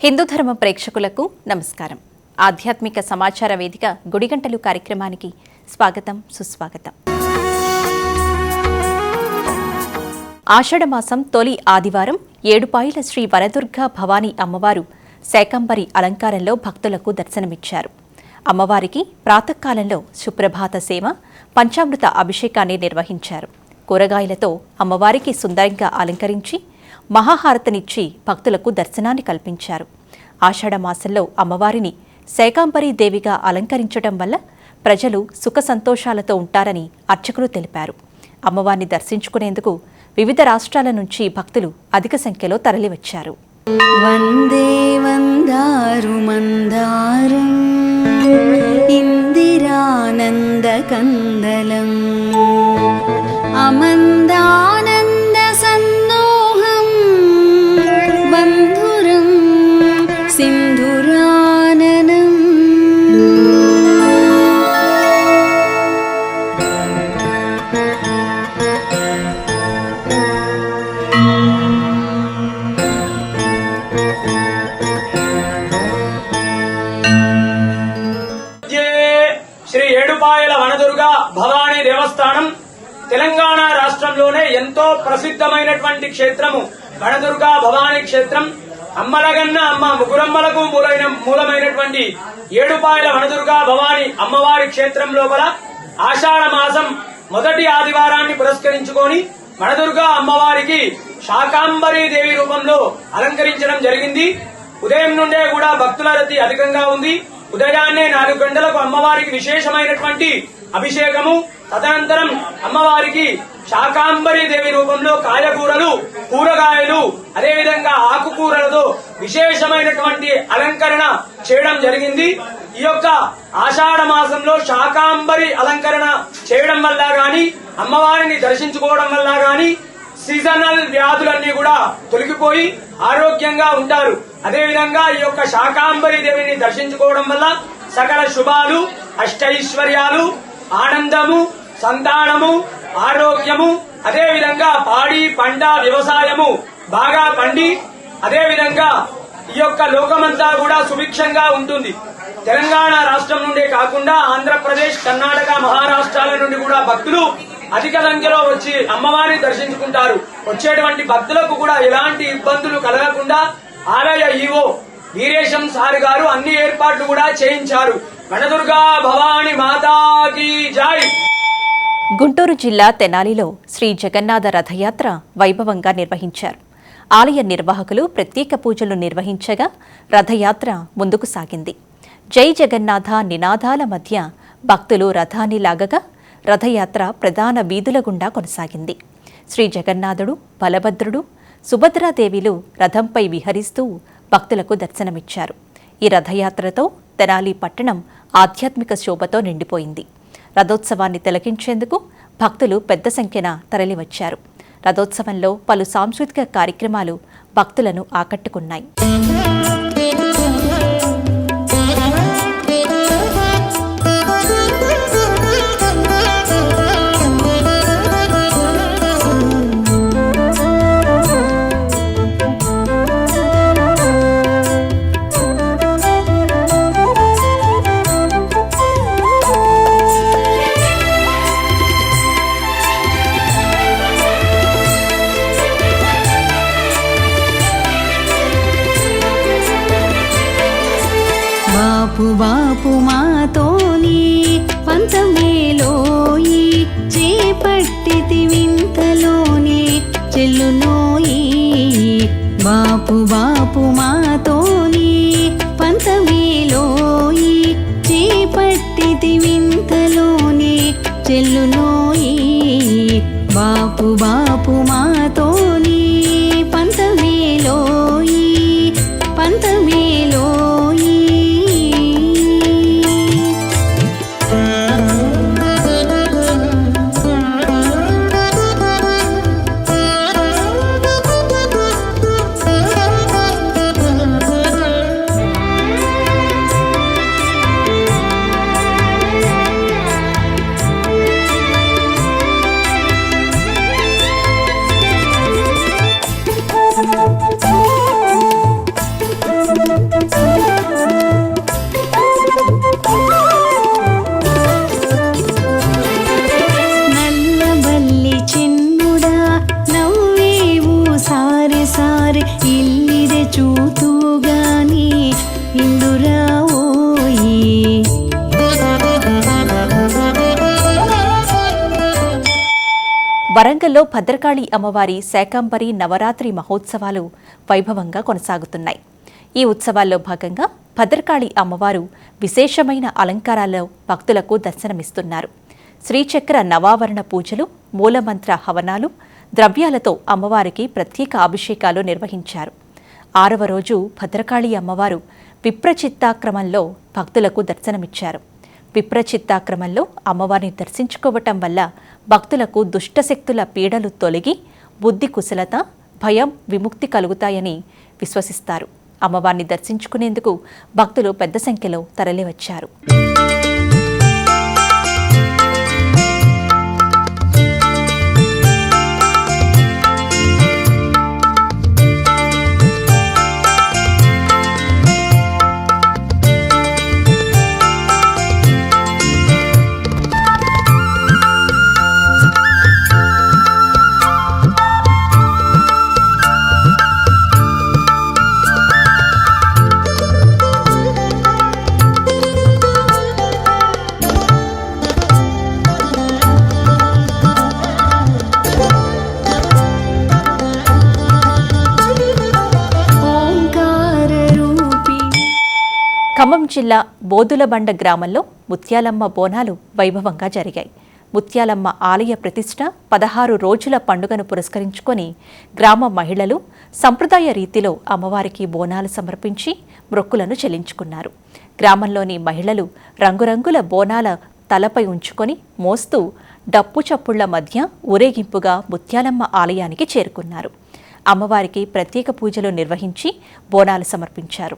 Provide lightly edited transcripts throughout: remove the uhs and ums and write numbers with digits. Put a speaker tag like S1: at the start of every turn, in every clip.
S1: హిందూ ధర్మ ప్రేక్షకులకు నమస్కారం. ఆధ్యాత్మిక సమాచార వేదిక గుడిగంటలు కార్యక్రమానికి స్వాగతం, సుస్వాగతం. ఆషాఢమాసం తొలి ఆదివారం ఏడుపాయల శ్రీ వనదుర్గా భవానీ అమ్మవారు శాకంబరి అలంకారంలో భక్తులకు దర్శనమిచ్చారు. అమ్మవారికి ప్రాతకాలంలో సుప్రభాత సేవ, పంచామృత అభిషేకాన్ని నిర్వహించారు. కూరగాయలతో అమ్మవారికి సుందరంగా అలంకరించి మహాహారతనిచ్చి భక్తులకు దర్శనాన్ని కల్పించారు. ఆషాఢమాసంలో అమ్మవారిని శాకంబరీ దేవిగా అలంకరించడం వల్ల ప్రజలు సుఖ సంతోషాలతో ఉంటారని అర్చకులు తెలిపారు. అమ్మవారిని దర్శించుకునేందుకు వివిధ రాష్ట్రాల నుంచి భక్తులు అధిక సంఖ్యలో తరలివచ్చారు.
S2: వందే వందారు మందారం ఇందిరానంద కందలం అమందానంద సన్నోహం బంధురం సింధురాననం.
S3: శ్రీ ఏడుపాయల వనదుర్గా భవానీ దేవస్థానం తెలంగాణ రాష్ట్రంలోనే ఎంతో ప్రసిద్ధమైనటువంటి క్షేత్రము వనదుర్గా భవానీ క్షేత్రం. అమ్మలగన్న అమ్మ ముగురమ్మలకు మూలమైనటువంటి ఏడుపాయల వనదుర్గా భవానీ అమ్మవారి క్షేత్రం లోపల ఆషాఢ మాసం మొదటి ఆదివారాన్ని పురస్కరించుకొని వనదుర్గా అమ్మవారికి శాకంబరీ దేవి రూపంలో అలంకరించడం జరిగింది. ఉదయం నుండే కూడా భక్తుల రద్దీ అధికంగా ఉంది. ఉదయాన్నే 4 గంటలకు అమ్మవారికి విశేషమైనటువంటి అభిషేకము, తదనంతరం అమ్మవారికి శాకంబరీ దేవి రూపంలో కాయగూరలు, కూరగాయలు, అదేవిధంగా ఆకుకూరలతో విశేషమైనటువంటి అలంకరణ చేయడం జరిగింది. ఈ యొక్క ఆషాఢ మాసంలో శాకంబరీ అలంకరణ చేయడం వల్ల గాని, అమ్మవారిని దర్శించుకోవడం వల్ల గాని సీజనల్ వ్యాధులన్నీ కూడా తొలగిపోయి ఆరోగ్యంగా ఉంటారు. అదేవిధంగా ఈ యొక్క శాకంబరీ దేవిని దర్శించుకోవడం వల్ల సకల శుభాలు, అష్టైశ్వర్యాలు, ఆనందము, సంతానము, ఆరోగ్యము, అదేవిధంగా పాడి పంట వ్యవసాయము బాగా పండి అదేవిధంగా ఈ యొక్క లోకమంతా కూడా సుభిక్షంగా ఉంటుంది. తెలంగాణ రాష్ట్రం నుండే కాకుండా ఆంధ్రప్రదేశ్, కర్ణాటక, మహారాష్ట్రాల నుండి కూడా భక్తులు అధిక సంఖ్యలో వచ్చి అమ్మవారిని దర్శించుకుంటారు. వచ్చేటువంటి భక్తులకు కూడా ఎలాంటి ఇబ్బందులు కలగకుండా ఆలయ ఈవో వీరేశం సార్ గారు అన్ని ఏర్పాట్లు కూడా చేయించారు. వనదుర్గా భవానీ మాతాకి జై.
S1: గుంటూరు జిల్లా తెనాలిలో శ్రీ జగన్నాథ రథయాత్ర వైభవంగా నిర్వహించారు. ఆలయ నిర్వాహకులు ప్రత్యేక పూజలు నిర్వహించగా రథయాత్ర ముందుకు సాగింది. జై జగన్నాథ నినాదాల మధ్య భక్తులు రథాన్ని లాగగా రథయాత్ర ప్రధాన వీధుల గుండా కొనసాగింది. శ్రీ జగన్నాథుడు, బలభద్రుడు, సుభద్రాదేవిలు రథంపై విహరిస్తూ భక్తులకు దర్శనమిచ్చారు. ఈ రథయాత్రతో తెనాలి పట్టణం ఆధ్యాత్మిక శోభతో నిండిపోయింది. రథోత్సవాన్ని తిలకించేందుకు భక్తులు పెద్ద సంఖ్యన తరలివచ్చారు. రథోత్సవంలో పలు సాంస్కృతిక కార్యక్రమాలు భక్తులను ఆకట్టుకున్నాయి.
S2: బాపు మాతోని పంతమేలోయి చేపట్టితి వింతలోని చెల్లునోయి. బాపు మాతోని పంతమేలోయి చేపట్టితి వింతలోని చెల్లునోయి. బాపు మాతోని పంతమేలోయి పంతమేలోయి. నల్లబల్లి చిన్నుడా నవ్వేవు సారి సారి ఇల్లిదే చూతుగాని ఇందురావోయి.
S1: వరంగల్లో భద్రకాళి అమ్మవారి శాకంబరి నవరాత్రి మహోత్సవాలు వైభవంగా కొనసాగుతున్నాయి. ఈ ఉత్సవాల్లో భాగంగా భద్రకాళి అమ్మవారు విశేషమైన అలంకారాల్లో భక్తులకు దర్శనమిస్తున్నారు. శ్రీచక్ర నవావరణ పూజలు, మూలమంత్ర హవనాలు, ద్రవ్యాలతో అమ్మవారికి ప్రత్యేక అభిషేకాలు నిర్వహించారు. 6వ రోజు భద్రకాళి అమ్మవారు విప్రచిత్తాక్రమంలో భక్తులకు దర్శనమిచ్చారు. విప్రచిత్తాక్రమంలో అమ్మవారిని దర్శించుకోవటం వల్ల భక్తులకు దుష్టశక్తుల పీడలు తొలగి బుద్ధి కుశలత, భయం, విముక్తి కలుగుతాయని విశ్వసిస్తారు. అమ్మవారిని దర్శించుకునేందుకు భక్తులు పెద్ద సంఖ్యలో తరలివచ్చారు. ఖమ్మం జిల్లా బోదులబండ గ్రామంలో ముత్యాలమ్మ బోనాలు వైభవంగా జరిగాయి. ముత్యాలమ్మ ఆలయ ప్రతిష్ఠ 16 రోజుల పండుగను పురస్కరించుకొని గ్రామ మహిళలు సంప్రదాయ రీతిలో అమ్మవారికి బోనాలు సమర్పించి మొక్కులను చెల్లించుకున్నారు. గ్రామంలోని మహిళలు రంగురంగుల బోనాల తలపై ఉంచుకొని మోస్తూ డప్పు చప్పుళ్ల మధ్య ఊరేగింపుగా ముత్యాలమ్మ ఆలయానికి చేరుకున్నారు. అమ్మవారికి ప్రత్యేక పూజలు నిర్వహించి బోనాలు సమర్పించారు.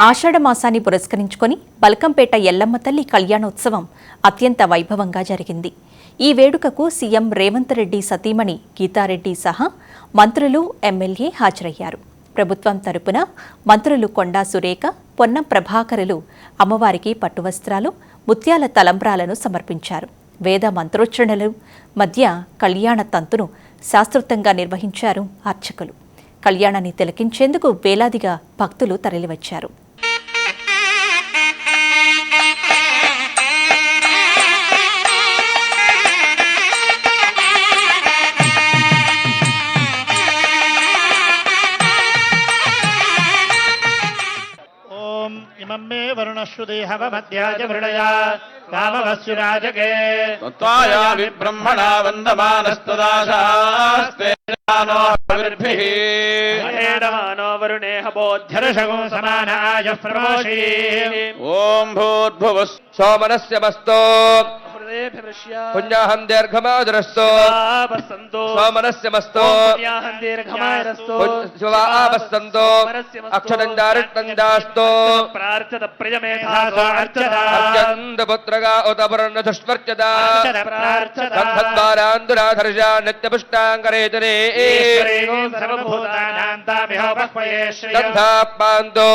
S1: ఆషాఢ మాసాన్ని పురస్కరించుకొని బల్కంపేట ఎల్లమ్మ తల్లి కళ్యాణోత్సవం అత్యంత వైభవంగా జరిగింది. ఈ వేడుకకు సీఎం రేవంత్ రెడ్డి సతీమణి గీతారెడ్డి సహా మంత్రులు, ఎమ్మెల్యే హాజరయ్యారు. ప్రభుత్వం తరపున మంత్రులు కొండా సురేఖ, పొన్నం ప్రభాకరులు అమ్మవారికి పట్టువస్త్రాలు, ముత్యాల తలంబ్రాలను సమర్పించారు. వేద మంత్రోచ్చరణలు మధ్య కళ్యాణ తంతును శాస్త్రోక్తంగా నిర్వహించారు అర్చకులు. కళ్యాణాన్ని తిలకించేందుకు వేలాదిగా భక్తులు తరలివచ్చారు.
S4: इमम्मे वरुणश्रुति हवमध्याज मृडया कामवस्युराजके
S5: त्वाया विब्रह्मणा वन्दमानस्तदाशास्ते नो हविर्भिः
S4: अनेडमानो वरुणेह बोध्यर्षगो समानाय प्रमोषि
S5: ॐ भूर्भुवः सोमनस्य मस्तो पुण्याहं दीर्घमादरस्तो सोमनस्य मस्तो शिवावस्तन्तो अक्षरञ्जारिष्टञ्जास्तो
S4: प्रार्थत प्रियमेधासो
S5: अर्चन्दपुत्रगा उतपर्णधुष्वर्चदा गन्धद्वारान्दुराधर्षा नित्यपुष्टाङ्करेतने
S4: सर्वभूतानां तामिहो बह्वये
S5: गन्धापान्तो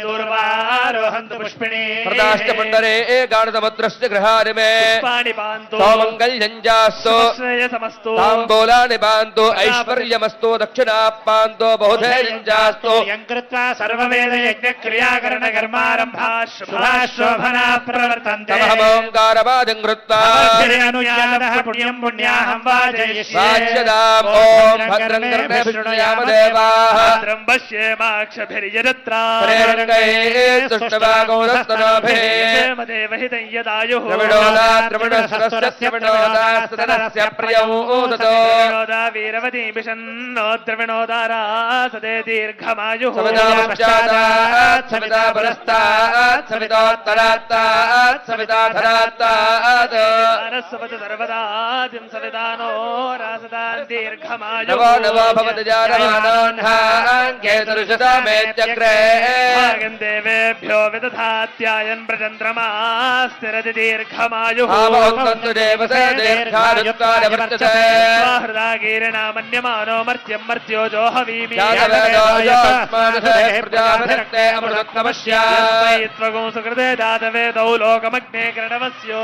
S4: दूर्वारो रोहन्तु पुष्पिणी
S5: प्रदाष्टपुण्डरे गाणसमुद्रस्य गृहाणि मे
S4: पुष्पाणि पान्तु
S5: सौमङ्गल्यञ्जास्तु
S4: श्रेयसमस्तु
S5: ताम्बूलानि पान्तु ऐश्वर्यमस्तु दक्षिणाः पान्तु बहुधैर्यञ्जास्तु
S4: यं कृत्वा सर्ववेद यज्ञक्रियाकरण कर्मारम्भा शुभाशोभना प्रवर्तन्ते
S5: तमहमोङ्कारवादिं कृत्वा
S4: अनुयातः पुण्यं पुण्याहं वाजयिष्ये
S5: वाच्यताम् ॐ भद्रं कर्णे विष्णुयाम देवाः
S4: भद्रं पश्येमाक्षभिर्यजत्रा देवहितं यदायुः
S5: द्रविणोदास्य प्रियौ
S4: द्रविणोदा वीरवती विशन्नो द्रविणोदारा सदे दीर्घमायुः
S5: सविता पुरस्तात् सवितोत्तरात्तात् सविता धरात्तात्
S4: सरस्वती सर्वदादिं सवितानो रासदान् दीर्घमायुः
S5: नवो नवो भवति जानमानान्हाङ्केतुरुषदामेत्यग्रे
S4: भागं देवेभ्यो विदधात्यायन् प्रचन्द्रमास्तिरति दीर्घमायुः
S5: आवहन्तु देवसे दीर्घायुक्तानि वर्तते
S4: हृदागीर्णामन्यमानो मर्त्यं मर्त्यो जोहवीमि
S5: प्रजापतिर्ते अमृतत्वमस्यात्मगो
S4: सुकृते दातवेदौ लोकमग्ने कृणवस्यो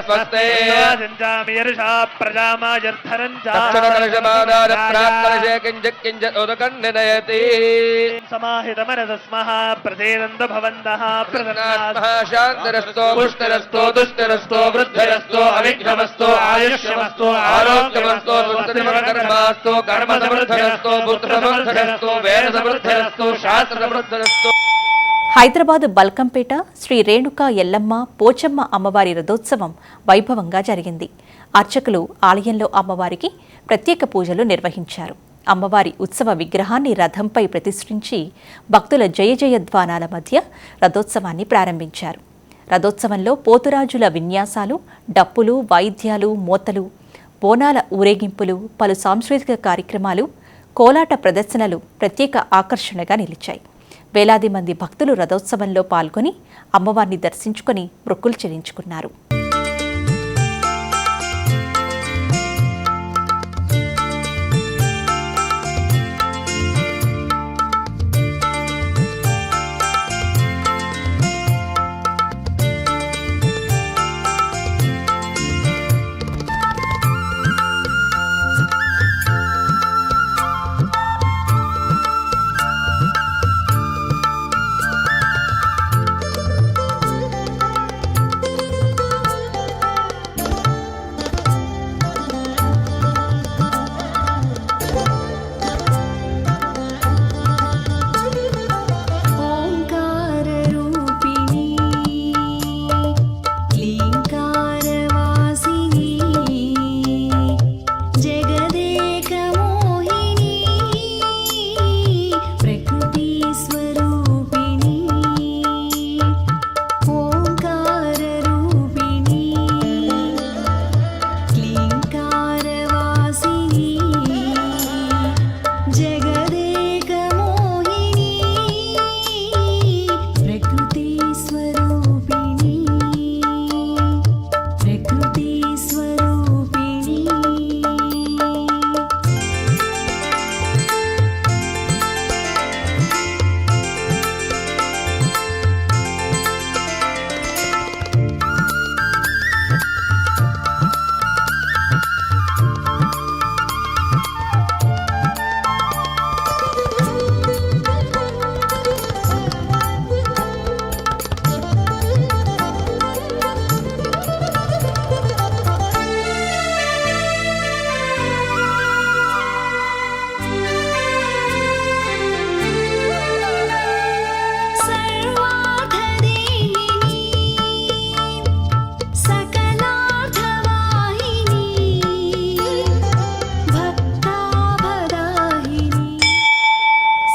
S5: स्वस्ते
S4: सिञ्चामि यर्षा प्रजामायर्धरञ्च
S5: दक्षिणकलशमादारप्राक्कलशे किञ्चित् किञ्चित् उदकन्निनयति
S4: समाहितमनसस्मः प्रसेदन्तु भवन्तः
S5: प्रसन्नात्मः शान्तिरस्तो पुष्टिरस्तो दुष्टिरस्तो वृद्धिरस्तो अविघ्नमस्तो आयुष्यमस्तो आरोग्यमस्तो सुकृतिमकर्मास्तो कर्मसमृद्धिरस्तो पुत्रसमृद्धिरस्तो वेदसमृद्धिरस्तो शास्त्रसमृद्धिरस्तो.
S1: హైదరాబాద్ బల్కంపేట శ్రీ రేణుకా ఎల్లమ్మ పోచమ్మ అమ్మవారి రథోత్సవం వైభవంగా జరిగింది. అర్చకులు ఆలయంలో అమ్మవారికి ప్రత్యేక పూజలు నిర్వహించారు. అమ్మవారి ఉత్సవ విగ్రహాన్ని రథంపై ప్రతిష్ఠించి భక్తుల జయ జయధ్వానాల మధ్య రథోత్సవాన్ని ప్రారంభించారు. రథోత్సవంలో పోతురాజుల విన్యాసాలు, డప్పులు, వాయిద్యాలు, మోతలు, బోనాల ఊరేగింపులు, పలు సాంస్కృతిక కార్యక్రమాలు, కోలాట ప్రదర్శనలు ప్రత్యేక ఆకర్షణగా నిలిచాయి. వేలాది మంది భక్తులు రథోత్సవంలో పాల్గొని అమ్మవారిని దర్శించుకొని మొక్కులు చెల్లించుకున్నారు.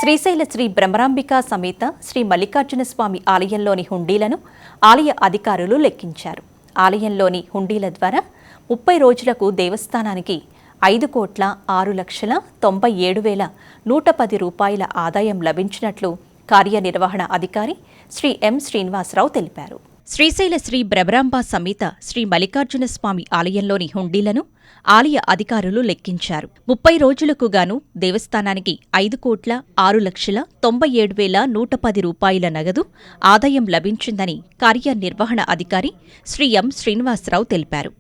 S1: శ్రీశైల శ్రీ బ్రహ్మరాంబికా సమేత శ్రీ మల్లికార్జున స్వామి ఆలయంలోని హుండీలను ఆలయ అధికారులు లెక్కించారు. ఆలయంలోని హుండీల ద్వారా 30 రోజులకు దేవస్థానానికి 5,06,97,110 రూపాయల ఆదాయం లభించినట్లు కార్యనిర్వహణ అధికారి శ్రీ ఎం శ్రీనివాసరావు తెలిపారు. శ్రీశైల శ్రీ భ్రమరాంబ సమేత శ్రీ మల్లికార్జున స్వామి ఆలయంలోని హుండీలను ఆలయ అధికారులు లెక్కించారు. 30 రోజులకు గాను దేవస్థానానికి 5,06,97,110 రూపాయల నగదు ఆదాయం లభించిందని కార్యనిర్వహణ అధికారి శ్రీ ఎం. శ్రీనివాసరావు తెలిపారు.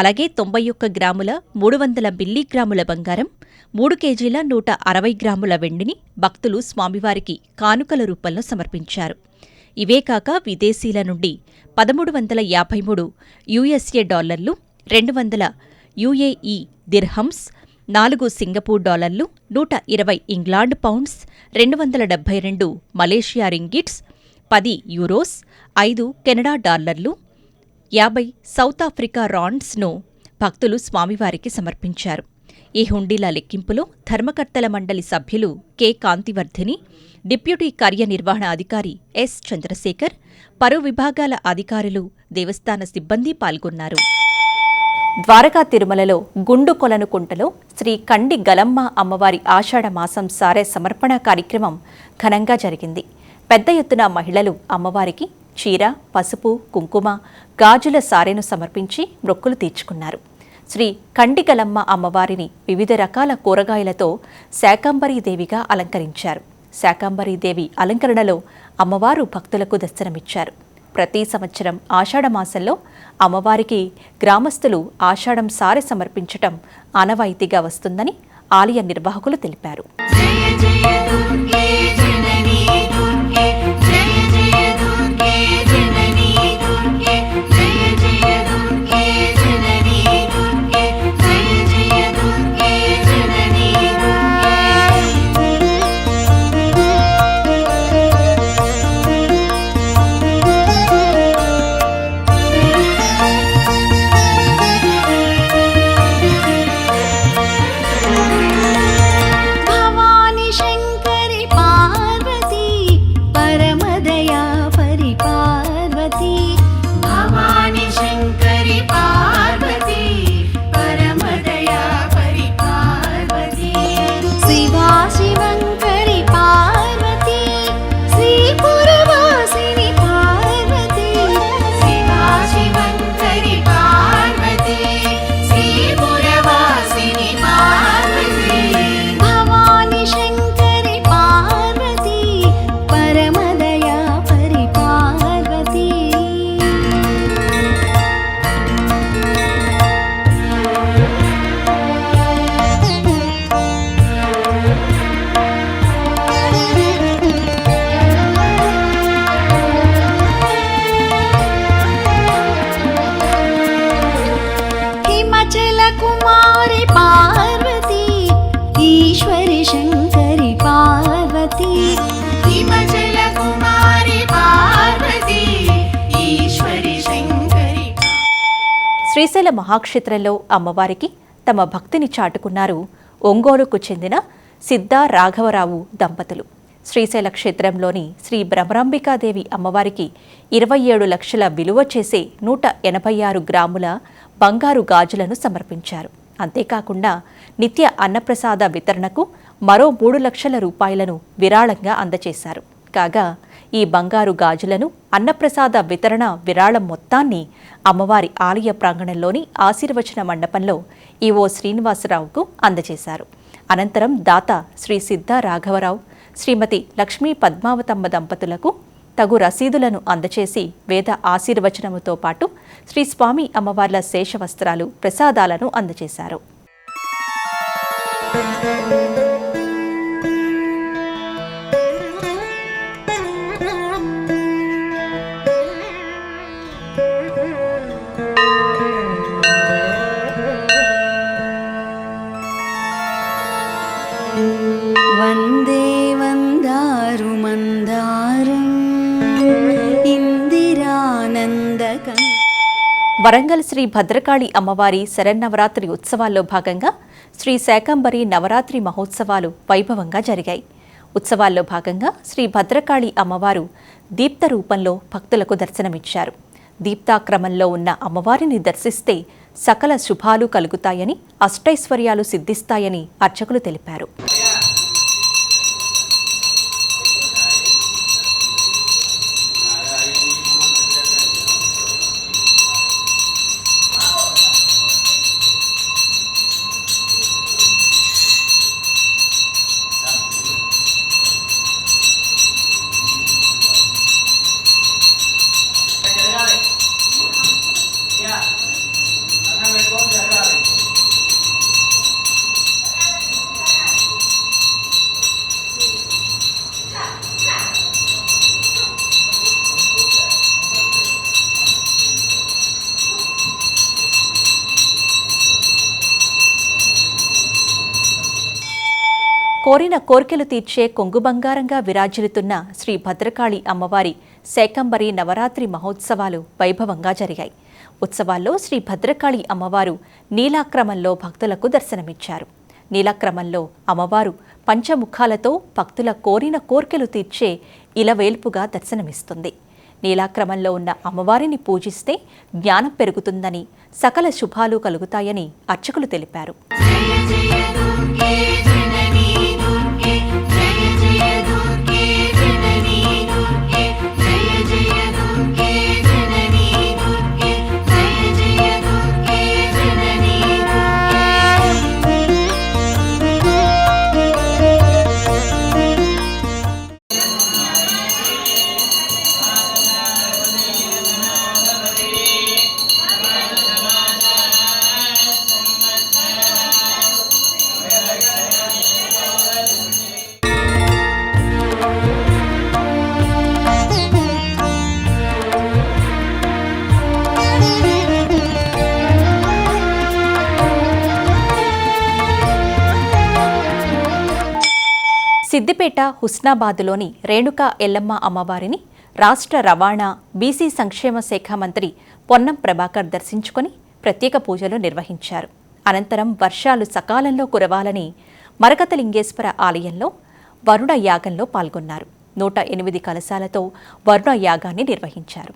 S1: అలాగే 91 గ్రాముల 300 మిల్లీగ్రాముల బంగారం, 3 కేజీల 160 గ్రాముల వెండిని భక్తులు స్వామివారికి కానుకల రూపంలో సమర్పించారు. ఇవే కాక విదేశీల నుండి 1,353 యుఎస్ఏ డాలర్లు, 200 యుఏఈ దిర్హమ్స్, 4 సింగపూర్ డాలర్లు, 120 England pounds, 272 Malaysia ringgits, 10 euros, 5 Canada డాలర్లు, 50 సౌత్ ఆఫ్రికా రాండ్స్ను భక్తులు స్వామివారికి సమర్పించారు. ఈ హుండీల లెక్కింపులో ధర్మకర్తల మండలి సభ్యులు కె. కాంతివర్ధిని, డిప్యూటీ కార్యనిర్వహణ అధికారి ఎస్. చంద్రశేఖర్, పలు విభాగాల అధికారులు, దేవస్థాన సిబ్బంది పాల్గొన్నారు. ద్వారకా తిరుమలలో గుండు కొలనుకుంటలో శ్రీ కండి గలమ్మ అమ్మవారి ఆషాఢ మాసం సారె సమర్పణ కార్యక్రమం ఘనంగా జరిగింది. పెద్ద ఎత్తున మహిళలు అమ్మవారికి చీర, పసుపు, కుంకుమ, గాజుల సారెను సమర్పించి మొక్కులు తీర్చుకున్నారు. శ్రీ కండిగలమ్మ అమ్మవారిని వివిధ రకాల కూరగాయలతో శాకంబరీదేవిగా అలంకరించారు. శాకంబరీదేవి అలంకరణలో అమ్మవారు భక్తులకు దర్శనమిచ్చారు. ప్రతి సంవత్సరం ఆషాఢమాసంలో అమ్మవారికి గ్రామస్తులు ఆషాఢం సారె సమర్పించటం ఆనవాయితీగా వస్తుందని ఆలయ నిర్వాహకులు తెలిపారు. శ్రీశైల మహాక్షేత్రంలో అమ్మవారికి తమ భక్తిని చాటుకున్నారు ఒంగోలుకు చెందిన సిద్ధా రాఘవరావు దంపతులు. శ్రీశైల క్షేత్రంలోని శ్రీ భ్రమరాంబికాదేవి అమ్మవారికి 27 లక్షల విలువ చేసే 186 గ్రాముల బంగారు గాజులను సమర్పించారు. అంతేకాకుండా నిత్య అన్నప్రసాద వితరణకు మరో 3 లక్షల రూపాయలను విరాళంగా అందజేశారు. కాగా ఈ బంగారు గాజులను అన్నప్రసాద వితరణ విరాళం మొత్తాన్ని అమ్మవారి ఆలయ ప్రాంగణంలోని ఆశీర్వచన మండపంలో ఈవో శ్రీనివాసరావుకు అందజేశారు. అనంతరం దాత శ్రీ సిద్ధా రాఘవరావు, శ్రీమతి లక్ష్మీ పద్మావతమ్మ దంపతులకు తగు రసీదులను అందచేసి వేద ఆశీర్వచనముతో పాటు శ్రీ స్వామి అమ్మవార్ల శేషవస్త్రాలు, ప్రసాదాలను అందజేశారు.
S2: వందే వందారు మందారం ఇందిరానందకం.
S1: వరంగల్ శ్రీ భద్రకాళి అమ్మవారి శరన్నవరాత్రి ఉత్సవాల్లో భాగంగా శ్రీ శాకంబరి నవరాత్రి మహోత్సవాలు వైభవంగా జరిగాయి. ఉత్సవాల్లో భాగంగా శ్రీ భద్రకాళి అమ్మవారు దీప్త రూపంలో భక్తులకు దర్శనమిచ్చారు. దీప్తాక్రమంలో ఉన్న అమ్మవారిని దర్శిస్తే సకల శుభాలు కలుగుతాయని, అష్టైశ్వర్యాలు సిద్ధిస్తాయని అర్చకులు తెలిపారు. కోరిన కోర్కెలు తీర్చే కొంగు బంగారంగా విరాజిల్లుతున్న శ్రీ భద్రకాళి అమ్మవారి శాకంబరి నవరాత్రి మహోత్సవాలు వైభవంగా జరిగాయి. ఉత్సవాల్లో శ్రీ భద్రకాళి అమ్మవారు నీలాక్రమంలో భక్తులకు దర్శనమిచ్చారు. నీలాక్రమంలో అమ్మవారు పంచముఖాలతో భక్తుల కోరిన కోర్కెలు తీర్చే ఇలవేల్పుగా దర్శనమిస్తుంది. నీలాక్రమంలో ఉన్న అమ్మవారిని పూజిస్తే జ్ఞానం పెరుగుతుందని, సకల శుభాలు కలుగుతాయని అర్చకులు తెలిపారు. సిద్దిపేట హుస్నాబాద్లోని రేణుకా ఎల్లమ్మ అమ్మవారిని రాష్ట్ర రవాణా, బీసీ సంక్షేమ శాఖ మంత్రి పొన్నం ప్రభాకర్ దర్శించుకుని ప్రత్యేక పూజలు నిర్వహించారు. అనంతరం వర్షాలు సకాలంలో కురవాలని మరకతలింగేశ్వర ఆలయంలో వరుణ యాగంలో పాల్గొన్నారు. 108 కలశాలతో వరుణ యాగాన్ని నిర్వహించారు.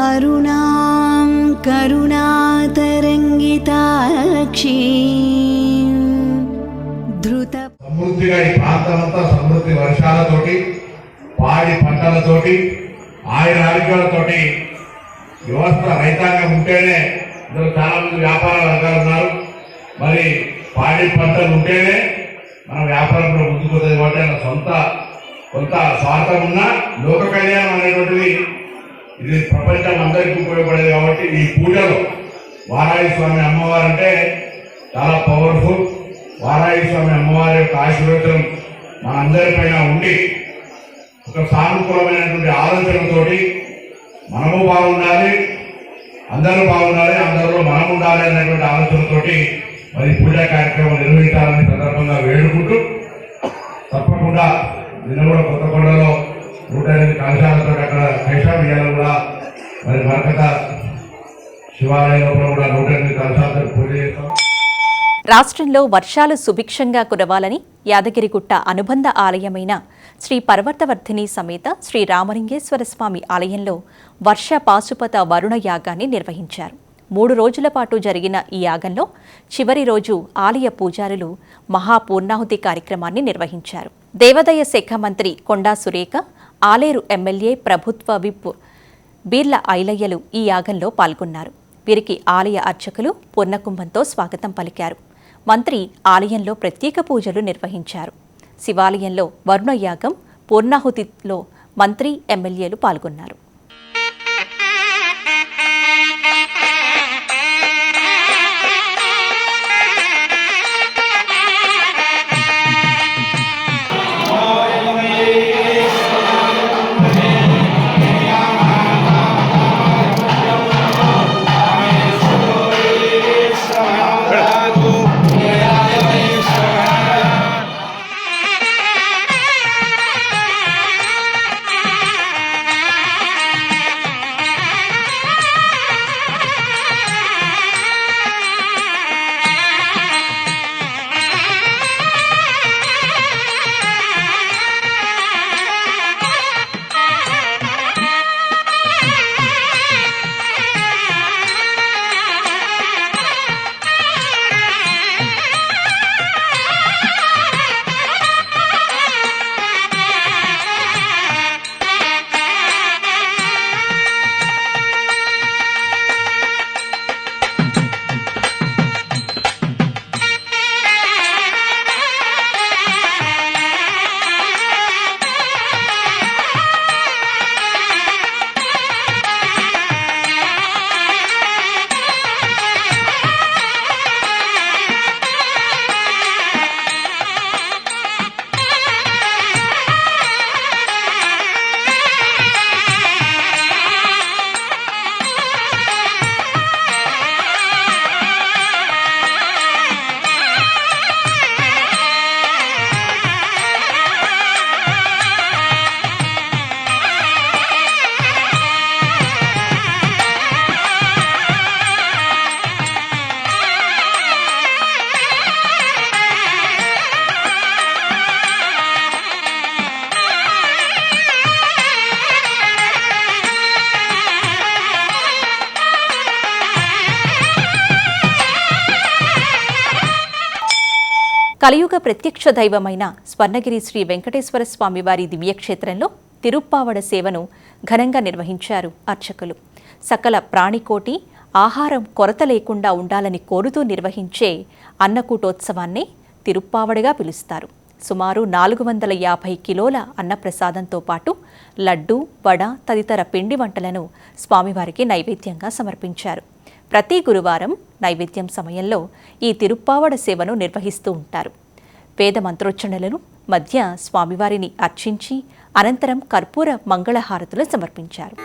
S2: అరుణాం కరుణాతరంగితాక్షి ధృత
S6: సమృద్ధిగా ఈ ప్రాంతమంతా సమృద్ధి వర్షాలతోటి, పాడి పంటలతోటి, ఆయుర ఆరోగ్యాలతోటి వ్యవస్థ రైతాంగం ఉంటేనే ఇందులో చాలా మంది వ్యాపార రంగాలు ఉన్నారు. మరి పాడి పంటలు ఉంటేనే మన వ్యాపారం కూడా ముందుకుపోతుంది. కాబట్టి కొంత స్వార్థం ఉన్నా లోక కళ్యాణం అనేటువంటిది ఇది ప్రపంచం అందరికీ ఉపయోగపడేది. కాబట్టి ఈ పూజలో వారాహి స్వామి అమ్మవారు అంటే చాలా పవర్ఫుల్. వారాహి స్వామి అమ్మవారి యొక్క ఆశీర్వచనం మనందరిపైన ఉండి ఒక సానుకూలమైనటువంటి ఆలోచనతోటి మనము బాగుండాలి, అందరూ బాగుండాలి, అందరిలో మనం ఉండాలి అనేటువంటి ఆలోచనతోటి మరి పూజా కార్యక్రమం నిర్వహించాలని సందర్భంగా వేడుకుంటూ, తప్పకుండా నిన్న కూడా కొత్తకొండలో 108 కలశాలతో అక్కడ కైశామియాలు కూడా మరి మరకత శివాలయంలో కూడా 108 కలశాలతో పూజ చేస్తాం.
S1: రాష్ట్రంలో వర్షాలు సుభిక్షంగా కురవాలని యాదగిరిగుట్ట అనుబంధ ఆలయమైన శ్రీ పర్వతవర్ధిని సమేత శ్రీ రామలింగేశ్వర స్వామి ఆలయంలో వర్ష పాశుపత వరుణ యాగాన్ని నిర్వహించారు. 3 రోజుల పాటు జరిగిన ఈ యాగంలో చివరి రోజు ఆలయ పూజారులు మహాపూర్ణాహుతి కార్యక్రమాన్ని నిర్వహించారు. దేవాదాయ శాఖ మంత్రి కొండా సురేఖ, ఆలేరు ఎమ్మెల్యే ప్రభుత్వ విప్ బీర్ల ఐలయ్యలు ఈ యాగంలో పాల్గొన్నారు. వీరికి ఆలయ అర్చకులు పూర్ణకుంభంతో స్వాగతం పలికారు. మంత్రి ఆలయంలో ప్రత్యేక పూజలు నిర్వహించారు. శివాలయంలో వరుణ యాగం, పూర్ణాహుతిలో మంత్రి, ఎమ్మెల్యేలు పాల్గొన్నారు. కలియుగ ప్రత్యక్ష దైవమైన స్వర్ణగిరి శ్రీ వెంకటేశ్వర స్వామివారి దివ్యక్షేత్రంలో తిరుప్పావడ సేవను ఘనంగా నిర్వహించారు అర్చకులు. సకల ప్రాణికోటి ఆహారం కొరత లేకుండా ఉండాలని కోరుతూ నిర్వహించే అన్నకూటోత్సవాన్నే తిరుప్పావడగా పిలుస్తారు. సుమారు 450 కిలోల అన్నప్రసాదంతో పాటు లడ్డు, వడ తదితర పిండి వంటలను స్వామివారికి నైవేద్యంగా సమర్పించారు. ప్రతి గురువారం నైవేద్యం సమయంలో ఈ తిరుప్పావడ సేవను నిర్వహిస్తూ ఉంటారు. వేద మంత్రోచ్చరణలను మధ్య స్వామివారిని అర్చించి అనంతరం కర్పూర మంగళహారతులు సమర్పించారు.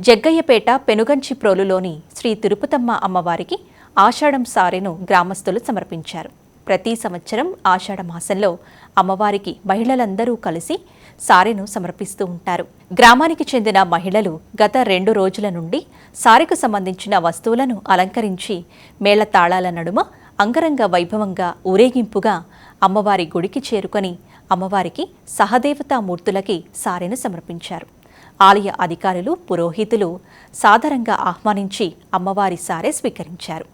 S1: జగ్గయ్యపేట పెనుగంచిప్రోలులోని శ్రీ తిరుపతమ్మ అమ్మవారికి ఆషాఢం సారెను గ్రామస్తులు సమర్పించారు. ప్రతి సంవత్సరం ఆషాఢ మాసంలో అమ్మవారికి మహిళలందరూ కలిసి సారెను సమర్పిస్తూ ఉంటారు. గ్రామానికి చెందిన మహిళలు గత 2 రోజుల నుండి సారెకు సంబంధించిన వస్తువులను అలంకరించి మేళతాళాల నడుమ అంగరంగ వైభవంగా ఊరేగింపుగా అమ్మవారి గుడికి చేరుకొని అమ్మవారికి సహదేవతామూర్తులకి సారెను సమర్పించారు. ఆలయ అధికారులు, పురోహితులు సాదరంగా ఆహ్వానించి అమ్మవారి సారె స్వీకరించారు.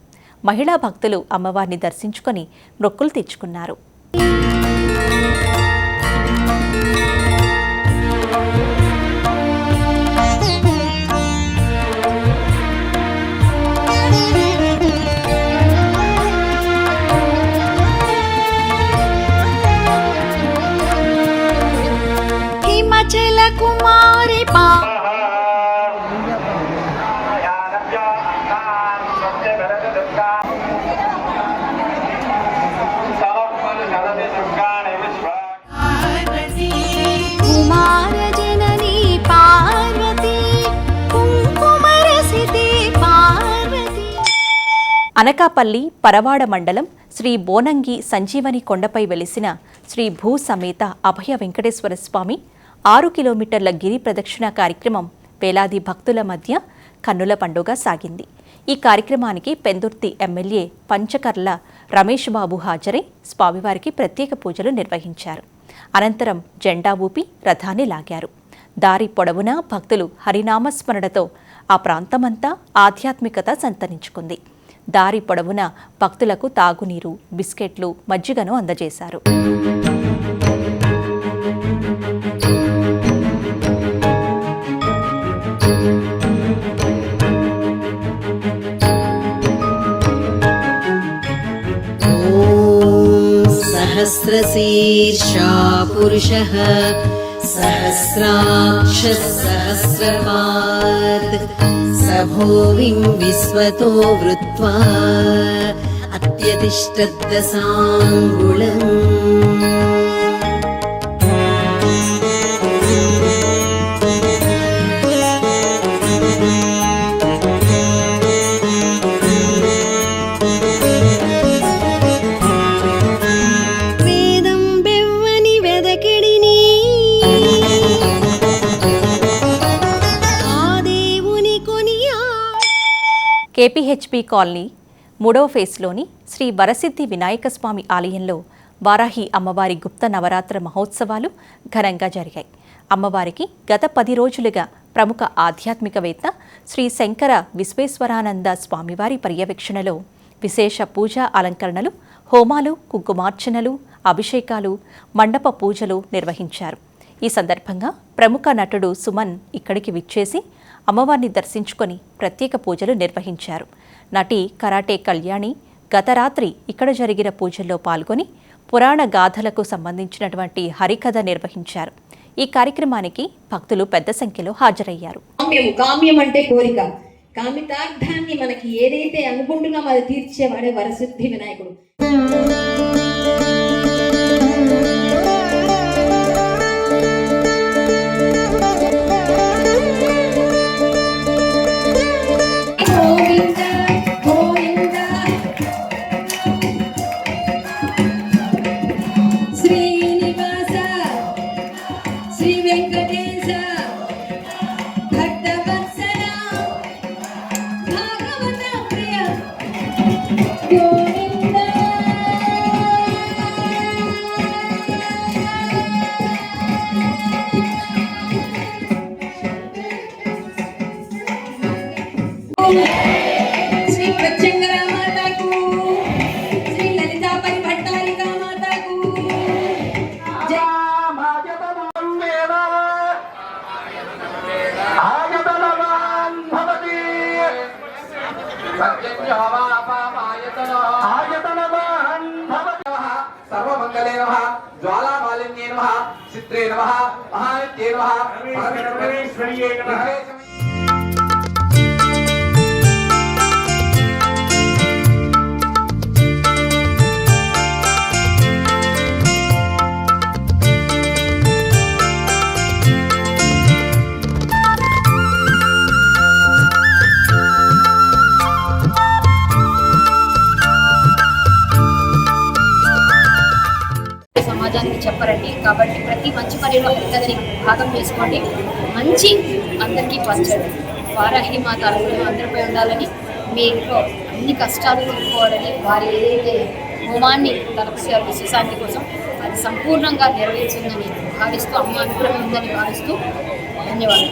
S1: మహిళా భక్తులు అమ్మవారిని దర్శించుకొని మొక్కులు తెచ్చుకున్నారు.
S2: హిమచల కుమారి కుమార జననీ పార్వతి కుంకుమరసితే పార్వతి.
S1: అనకాపల్లి పరవాడ మండలం శ్రీ బోనంగి సంజీవని కొండపై వెలిసిన శ్రీ భూ సమేత అభయ వెంకటేశ్వర స్వామి 6 కిలోమీటర్ల గిరి ప్రదక్షిణ కార్యక్రమం వేలాది భక్తుల మధ్య కన్నుల పండుగ సాగింది. ఈ కార్యక్రమానికి పెందుర్తి ఎమ్మెల్యే పంచకర్ల రమేష్ బాబు హాజరై స్వామివారికి ప్రత్యేక పూజలు నిర్వహించారు. అనంతరం జెండా ఊపి రథాన్ని లాగారు. దారి పొడవునా భక్తులు హరినామస్మరణతో ఆ ప్రాంతమంతా ఆధ్యాత్మికత సంతరించుకుంది. దారి పొడవునా భక్తులకు తాగునీరు, బిస్కెట్లు, మజ్జిగను అందజేశారు.
S2: सहस्रशीर्षा पुरुषः सहस्राक्षः सहस्रपात् स भूमिं विश्वतो वृत्वा यतिष्ठद्दशाङ्गुलम् వేదం బెవ్వని వెదకిడిని ఆ దేవుని కొనియా.
S1: కేపీహెచ్పీ కాలనీ 3వ ఫేజ్లోని శ్రీ వరసిద్ధి వినాయక స్వామి ఆలయంలో వారాహి అమ్మవారి గుప్త నవరాత్ర మహోత్సవాలు ఘనంగా జరిగాయి. అమ్మవారికి గత 10 రోజులుగా ప్రముఖ ఆధ్యాత్మికవేత్త శ్రీ శంకర విశ్వేశ్వరానంద స్వామివారి పర్యవేక్షణలో విశేష పూజా అలంకరణలు, హోమాలు, కుంకుమార్చనలు, అభిషేకాలు, మండప పూజలు నిర్వహించారు. ఈ సందర్భంగా ప్రముఖ నటుడు సుమన్ ఇక్కడికి విచ్చేసి అమ్మవారిని దర్శించుకొని ప్రత్యేక పూజలు నిర్వహించారు. నటి కరాటే కళ్యాణి గత రాత్రి ఇక్కడ జరిగిన పూజల్లో పాల్గొని పురాణ గాథలకు సంబంధించినటువంటి హరికథ నిర్వహించారు. ఈ కార్యక్రమానికి భక్తులు పెద్ద సంఖ్యలో హాజరయ్యారు.
S7: కామ్యం అంటే కోరిక, కామితార్థాన్ని మనకి ఏదైతే అనుకుంటున్నామో అది తీర్చేవాడే వరసిద్ధి వినాయకుడు. శ్రీనివాస శ్రీ వెంకటేశ భక్తవత్సల భాగవత ప్రియ గోవింద. శ్రీ ప్రత్యంగర మాతకు, శ్రీ లలితాపతి భట్టారికా మాతకు జై.
S5: సర్వమంగళే నమః, జ్వాలామాలిన్యే నమః, చిత్రే నమః, మహానిత్యే నమః, పరమేశ్వర్యే నమః.
S8: సమాజానికి చెప్పరండి. కాబట్టి ప్రతి మంచి పనిలో హరికథని భాగం చేసుకోండి. మంచి అందరికీ పంచండి. వారాహి మాత అనుగ్రహం అందరిపై ఉండాలని, మీ ఇంట్లో అన్ని కష్టాలు కోరుకోవాలని, వారి ఏదైతే హోమాన్ని తలపెట్టారు విశ్వశాంతి కోసం అది సంపూర్ణంగా నెరవేర్చిందని భావిస్తూ, అమ్మ అనుగ్రహం ఉందని భావిస్తూ ధన్యవాదాలు.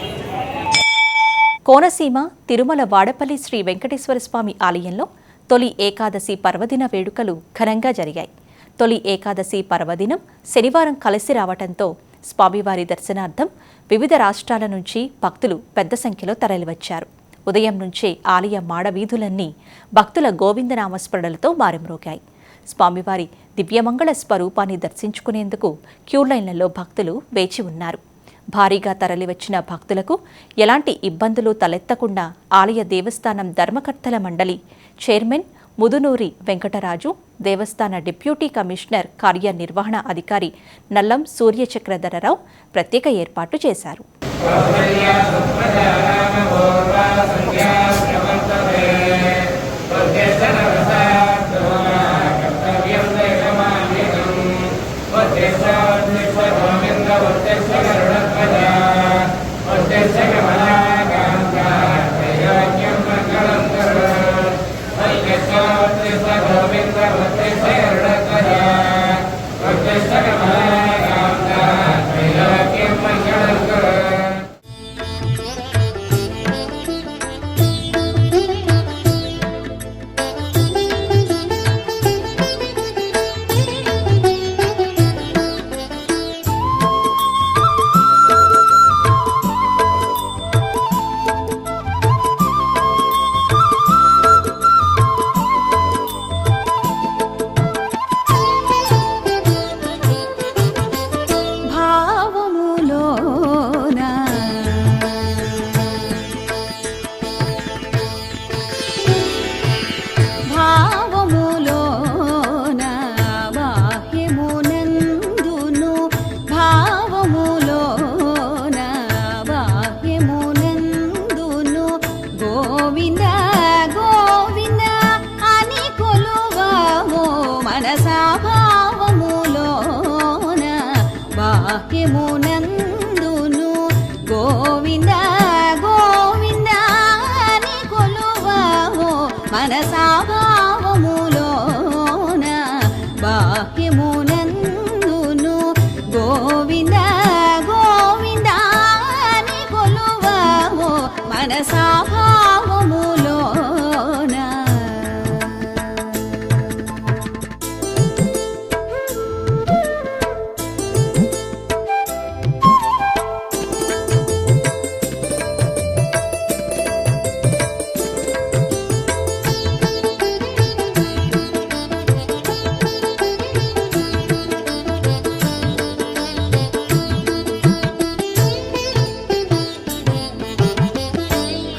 S1: కోనసీమ తిరుమల వాడపల్లి శ్రీ వెంకటేశ్వర స్వామి ఆలయంలో తొలి ఏకాదశి పర్వదిన వేడుకలు ఘనంగా జరిగాయి. తొలి ఏకాదశి పర్వదినం శనివారం కలిసి రావడంతో స్వామివారి దర్శనార్థం వివిధ రాష్ట్రాల నుంచి భక్తులు పెద్ద సంఖ్యలో తరలివచ్చారు. ఉదయం నుంచే ఆలయ మాడవీధులన్నీ భక్తుల గోవిందనామస్మరణలతో మారుమ్రోగాయి. స్వామివారి దివ్యమంగళ స్వరూపాన్ని దర్శించుకునేందుకు క్యూలైన్లలో భక్తులు వేచి ఉన్నారు. భారీగా తరలివచ్చిన భక్తులకు ఎలాంటి ఇబ్బందులు తలెత్తకుండా ఆలయ దేవస్థానం ధర్మకర్తల మండలి చైర్మన్ ముదునూరి వెంకటరాజు, దేవస్థాన డిప్యూటీ కమిషనర్ కార్యనిర్వహణ అధికారి నల్లం సూర్యచక్రధరరావు ప్రత్యేక ఏర్పాట్లు చేశారు.
S2: మనసాభావములోన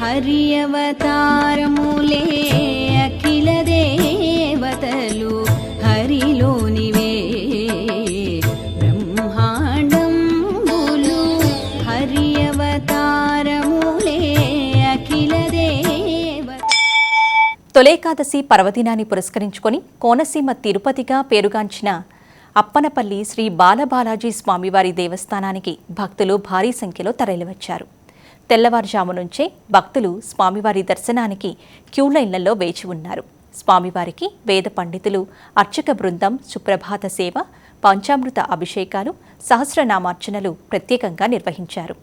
S2: హరి అవతారములే అఖిల దేవతలు హరిలోనివే బ్రహ్మాండంబులు హరి అవతారములే అఖిల దేవత.
S1: తొలేకాదశి పర్వదినాన్ని పురస్కరించుకొని కోనసీమ తిరుపతిగా పేరుగాంచిన అప్పనపల్లి శ్రీ బాలబాలాజీ స్వామివారి దేవస్థానానికి భక్తులు భారీ సంఖ్యలో తరలివచ్చారు. తెల్లవారుజాము నుంచే భక్తులు స్వామివారి దర్శనానికి క్యూలైన్లలో వేచి ఉన్నారు. స్వామివారికి వేద పండితులు, అర్చక బృందం సుప్రభాత సేవ, పంచామృత అభిషేకాలు, సహస్రనామార్చనలు ప్రత్యేకంగా నిర్వహించారు.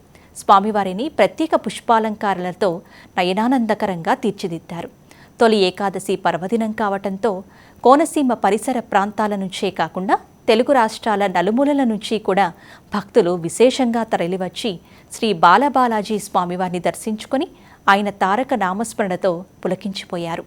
S1: స్వామివారిని ప్రత్యేక పుష్పాలంకారాలతో నయనానందకరంగా తీర్చిదిద్దారు. తొలి ఏకాదశి పర్వదినం కావటంతో కోనసీమ పరిసర ప్రాంతాల నుంచే కాకుండా తెలుగు రాష్ట్రాల నలుమూలల నుంచి కూడా భక్తులు విశేషంగా తరలివచ్చి శ్రీ బాలబాలాజీ స్వామివారిని దర్శించుకొని ఆయన తారక నామస్మరణతో పులకించిపోయారు.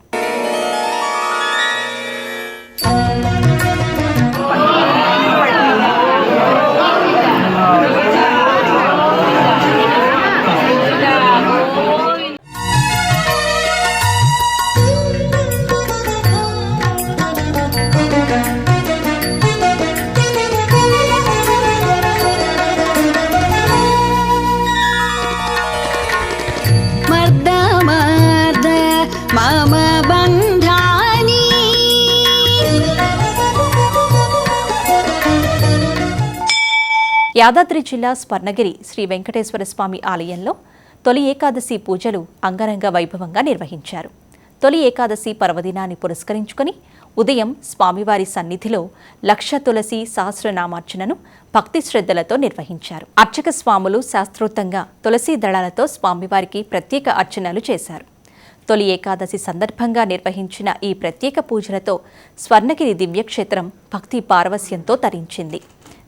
S2: మమ బంధాని
S1: యాదాద్రి జిల్లా స్వర్ణగిరి శ్రీ వెంకటేశ్వర స్వామి ఆలయంలో తొలి ఏకాదశి పూజలు అంగరంగ వైభవంగా నిర్వహించారు. తొలి ఏకాదశి పర్వదినాన్ని పురస్కరించుకొని ఉదయం స్వామివారి సన్నిధిలో లక్ష తులసి సహస్రనామార్చనను భక్తి శ్రద్ధలతో నిర్వహించారు. అర్చక స్వాములు శాస్త్రోక్తంగా తులసి దళాలతో స్వామివారికి ప్రత్యేక అర్చనలు చేశారు. తొలి ఏకాదశి సందర్భంగా నిర్వహించిన ఈ ప్రత్యేక పూజలతో స్వర్ణగిరి దివ్యక్షేత్రం భక్తి పారవస్యంతో తరించింది.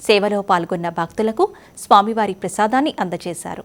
S1: సేవలో పాల్గొన్న భక్తులకు స్వామివారి ప్రసాదాన్ని అందజేశారు.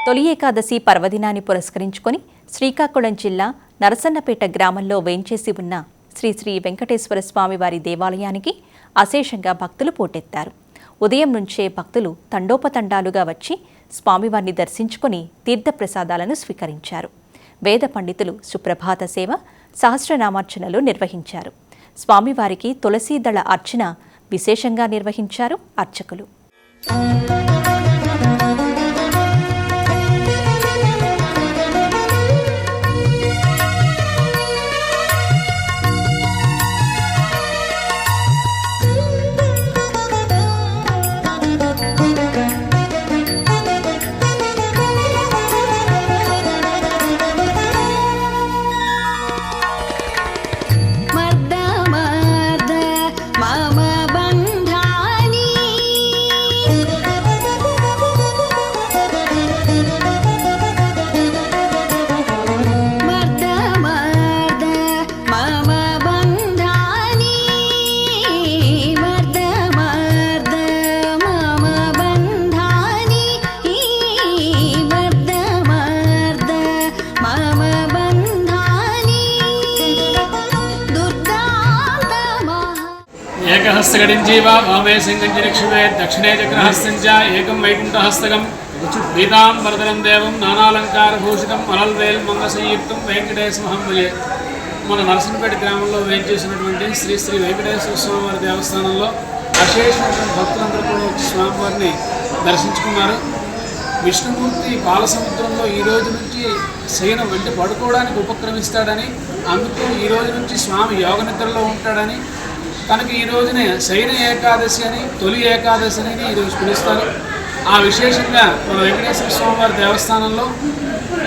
S1: తొలి ఏకాదశి పర్వదినాన్ని పురస్కరించుకొని శ్రీకాకుళం జిల్లా నరసన్నపేట గ్రామంలో వేంచేసి ఉన్న శ్రీ శ్రీ వెంకటేశ్వర స్వామివారి దేవాలయానికి అశేషంగా భక్తులు పోటెత్తారు. ఉదయం నుంచే భక్తులు తండోపతండాలుగా వచ్చి స్వామివారిని దర్శించుకొని తీర్థప్రసాదాలను స్వీకరించారు. వేద పండితులు సుప్రభాత సేవ, సహస్రనామార్చనలు నిర్వహించారు. స్వామివారికి తులసీదళ అర్చన విశేషంగా నిర్వహించారు అర్చకులు.
S2: మమ బంధాని
S9: हस्तगडिञ्जीव वामे सिंहञ्जनिक्षुवे दक्षिणे चक्रहस्तञ्च एकं वैकुण्ठहस्तकं पीताम्बरधरं देवं नानालङ्कारभूषितं अलल्वेल् మంగళసంయుక్తం వెంకటేశమహం భజే. మన నరసింహపేట గ్రామంలో వేయించేసినటువంటి శ్రీ శ్రీ వెంకటేశ్వర స్వామివారి దేవస్థానంలో అశేషమైనటువంటి భక్తులందరూ కూడా వచ్చి స్వామివారిని దర్శించుకున్నారు. విష్ణుమూర్తి పాలసముద్రంలో ఈ రోజు నుంచి శయనం అంటే పడుకోవడానికి ఉపక్రమిస్తాడని, అందుకు ఈ రోజు నుంచి స్వామి యోగ నిద్రలో ఉంటాడని, కనుక ఈ రోజునే శయన ఏకాదశి అని, తొలి ఏకాదశి అని ఈరోజు పిలుస్తారు. ఆ విశేషంగా మన వెంకటేశ్వర స్వామివారి దేవస్థానంలో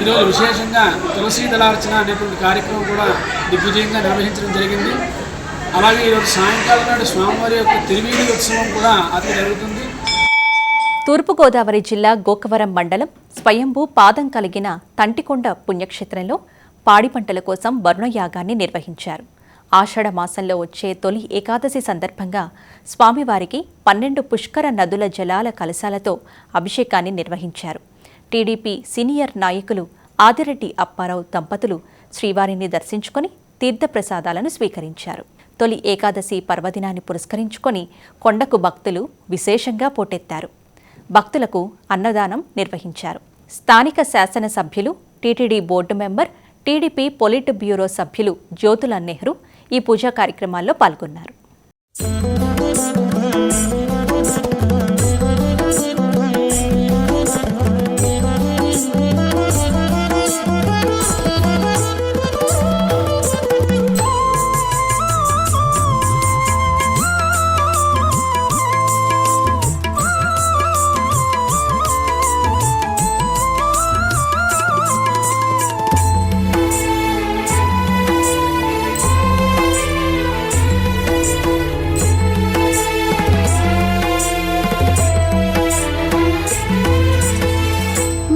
S9: ఈరోజు విశేషంగా తులసీ దళార్చన అనేటువంటి కార్యక్రమం కూడా దిగ్విజయంగా నిర్వహించడం జరిగింది. అలాగే ఈరోజు సాయంకాలం నాడు స్వామివారి యొక్క తిరువీధి ఉత్సవం కూడా అతి జరుగుతుంది.
S1: తూర్పుగోదావరి జిల్లా గోకవరం మండలం స్వయంభూ పాదం కలిగిన తంటికొండ పుణ్యక్షేత్రంలో పాడి పంటల కోసం వరుణయాగాన్ని నిర్వహించారు. ఆషాఢ మాసంలో వచ్చే తొలి ఏకాదశి సందర్భంగా స్వామివారికి 12 పుష్కర నదుల జలాల కలశాలతో అభిషేకాన్ని నిర్వహించారు. టీడీపీ సీనియర్ నాయకులు ఆదిరెడ్డి అప్పారావు దంపతులు శ్రీవారిని దర్శించుకొని తీర్థప్రసాదాలను స్వీకరించారు. తొలి ఏకాదశి పర్వదినాన్ని పురస్కరించుకొని కొండకు భక్తులు విశేషంగా పోటెత్తారు. భక్తులకు అన్నదానం నిర్వహించారు. స్థానిక శాసనసభ్యులు, TTD board member, TDP polit bureau సభ్యులు జ్యోతుల నెహ్రూ ఈ పూజా కార్యక్రమాల్లో పాల్గొన్నారు.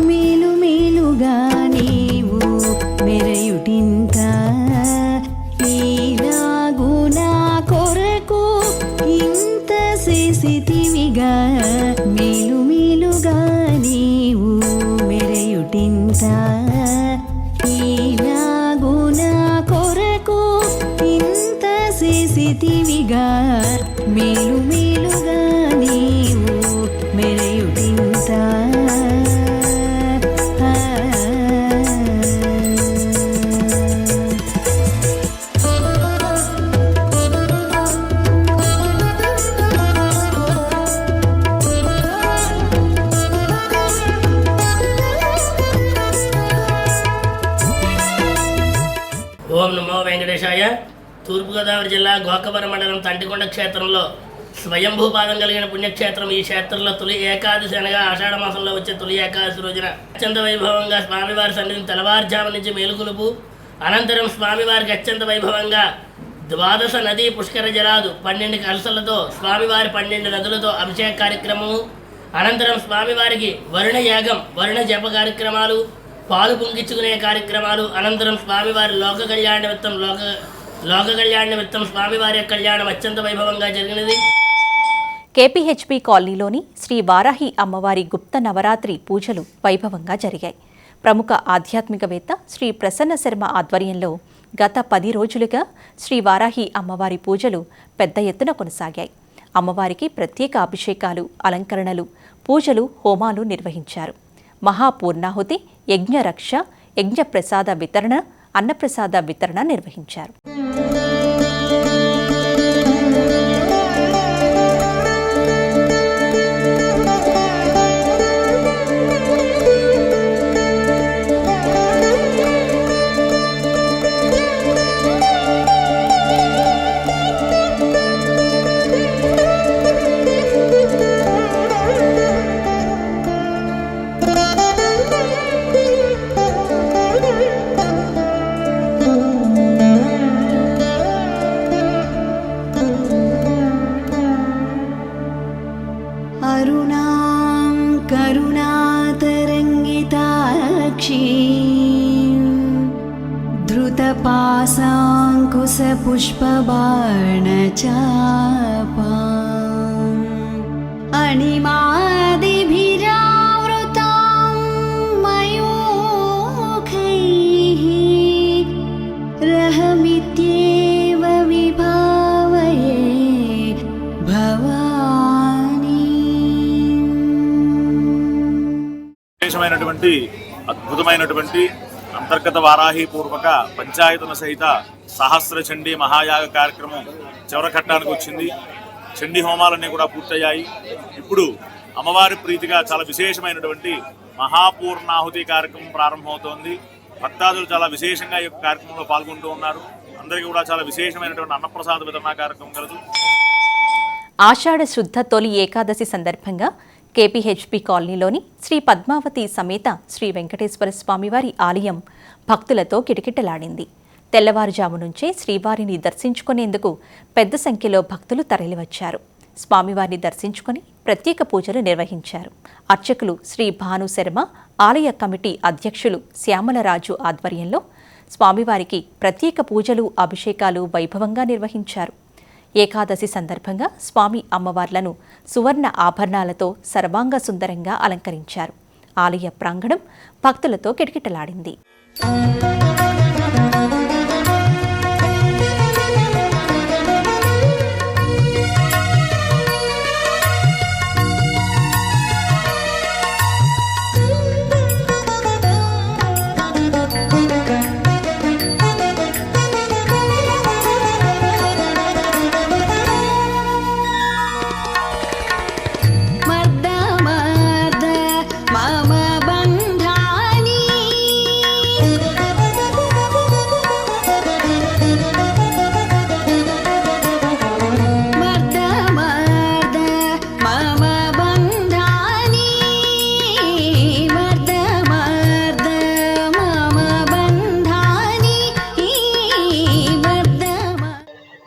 S2: మేలు మేలుగా నీవు మెరయుటింత
S10: ఓం నమో వెంకటేశాయ. తూర్పుగోదావరి జిల్లా గోకవరం మండలం తంటికొండ క్షేత్రంలో స్వయంభూపాదం కలిగిన పుణ్యక్షేత్రం. ఈ క్షేత్రంలో తొలి ఏకాదశి అనగా ఆషాఢ మాసంలో వచ్చే తొలి ఏకాదశి రోజున అత్యంత వైభవంగా స్వామివారి సన్నిధిని తెల్లవారుజాము నుంచి మేలుకొలుపు, అనంతరం స్వామివారికి అత్యంత వైభవంగా 12 నదీ పుష్కర జలాలు 12 కలశలతో స్వామివారి 12 నదులతో అభిషేక కార్యక్రమము, అనంతరం స్వామివారికి వరుణ యాగం, వరుణ జప కార్యక్రమాలు, పాలు పొంగిచ్చుకునే కార్యక్రమాలు, అనంతరం స్వామివారి లోక కళ్యాణ నిమిత్తం స్వామివారి కళ్యాణం అత్యంత వైభవంగా జరిగినది.
S1: కేపీహెచ్పీ కాలనీలోని శ్రీ వారాహి అమ్మవారి గుప్త నవరాత్రి పూజలు వైభవంగా జరిగాయి. ప్రముఖ ఆధ్యాత్మికవేత్త శ్రీ ప్రసన్న శర్మ ఆధ్వర్యంలో గత 10 రోజులుగా శ్రీ వారాహి అమ్మవారి పూజలు పెద్ద ఎత్తున కొనసాగాయి. అమ్మవారికి ప్రత్యేక అభిషేకాలు, అలంకరణలు, పూజలు, హోమాలు నిర్వహించారు. మహాపూర్ణాహుతి, యజ్ఞరక్ష, యజ్ఞప్రసాద వితరణ, అన్నప్రసాద వితరణ నిర్వహించారు.
S2: धृतपाशाङ्कुशपुष्पबाणचापाम् अणिमादिभिरावृतां मयूखैः रहमित्येव विभावये
S11: విశేషమైనటువంటి అద్భుతమైనటువంటి అంతర్గత వారాహి పూర్వక పంచాయతన సహిత సహస్ర చండీ మహాయాగ కార్యక్రమం చివరి ఘట్టానికి వచ్చింది. చండీ హోమాలన్నీ కూడా పూర్తయ్యాయి. ఇప్పుడు అమ్మవారి ప్రీతిగా చాలా విశేషమైనటువంటి మహాపూర్ణాహుతి కార్యక్రమం ప్రారంభమవుతోంది. భక్తాదులు చాలా విశేషంగా ఈ యొక్క కార్యక్రమంలో పాల్గొంటూ ఉన్నారు. అందరికీ కూడా చాలా విశేషమైనటువంటి అన్నప్రసాద వితరణ కార్యక్రమం కలదు.
S1: ఆషాఢ శుద్ధ తొలి ఏకాదశి సందర్భంగా కేపీహెచ్పీ కాలనీలోని శ్రీ పద్మావతి సమేత శ్రీ వెంకటేశ్వర స్వామివారి ఆలయం భక్తులతో కిటకిటలాడింది. తెల్లవారుజాము నుంచే శ్రీవారిని దర్శించుకునేందుకు పెద్ద సంఖ్యలో భక్తులు తరలివచ్చారు. స్వామివారిని దర్శించుకుని ప్రత్యేక పూజలు నిర్వహించారు. అర్చకులు శ్రీ భాను శర్మ, ఆలయ కమిటీ అధ్యక్షులు శ్యామలరాజు ఆధ్వర్యంలో స్వామివారికి ప్రత్యేక పూజలు, అభిషేకాలు వైభవంగా నిర్వహించారు. ఏకాదశి సందర్భంగా స్వామి అమ్మవార్లను సువర్ణ ఆభరణాలతో సర్వాంగ సుందరంగా అలంకరించారు. ఆలయ ప్రాంగణం భక్తులతో కిటకిటలాడింది.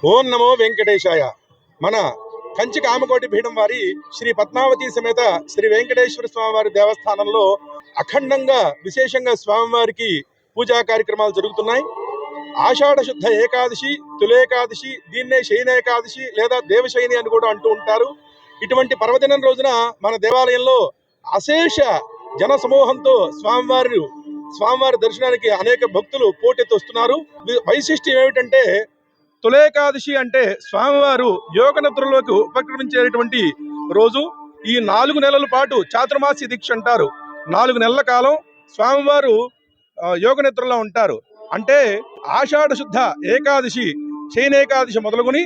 S12: ఓం నమో వెంకటేశాయ. మన కంచి కామకోటి పీఠం వారి శ్రీ పద్మావతి సమేత శ్రీ వెంకటేశ్వర స్వామివారి దేవస్థానంలో అఖండంగా విశేషంగా స్వామివారికి పూజా కార్యక్రమాలు జరుగుతున్నాయి. ఆషాఢ శుద్ధ ఏకాదశి, తులేకాదశి, దీన్నే శయనేకాదశి లేదా దేవశయని అని కూడా అంటూ ఉంటారు. ఇటువంటి పర్వదినం రోజున మన దేవాలయంలో అశేష జన సమూహంతో స్వామివారి దర్శనానికి అనేక భక్తులు పోటెత్తి వస్తున్నారు. వైశిష్ట్యం ఏమిటంటే, తులేకాదశి అంటే స్వామివారు యోగ నిద్రలోకి ఉపక్రమించేటువంటి రోజు. ఈ 4 నెలల పాటు చాతుర్మాస్య దీక్ష అంటారు. 4 నెలల కాలం స్వామివారు యోగ నిద్రలో ఉంటారు. అంటే ఆషాఢ శుద్ధ ఏకాదశి, శయనేకాదశి మొదలుకొని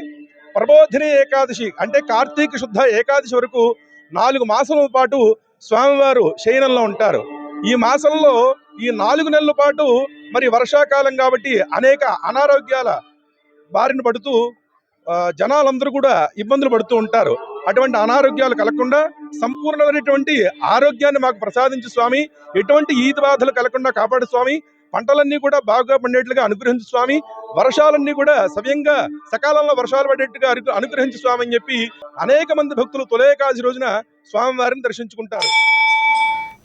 S12: ప్రబోధిని ఏకాదశి అంటే కార్తీక శుద్ధ ఏకాదశి వరకు 4 మాసాల పాటు స్వామివారు శయనంలో ఉంటారు. ఈ మాసంలో ఈ 4 నెలల పాటు మరి వర్షాకాలం కాబట్టి అనేక అనారోగ్యాల బారిన పడుతూ జనాలందరూ కూడా ఇబ్బందులు పడుతూ ఉంటారు. అటువంటి అనారోగ్యాలు కలగకుండా సంపూర్ణమైనటువంటి ఆరోగ్యాన్ని మాకు ప్రసాదించు స్వామి. ఎటువంటి ఈత బాధలు కలగకుండా కాపాడు స్వామి. పంటలన్నీ కూడా బాగా పండేట్లుగా అనుగ్రహించు స్వామి. వర్షాలన్నీ కూడా సవ్యంగా సకాలంలో వర్షాలు పడేట్టుగా అనుగ్రహించు స్వామి అని చెప్పి అనేక మంది భక్తులు తొలి ఏకాదశి రోజున స్వామివారిని దర్శించుకుంటారు.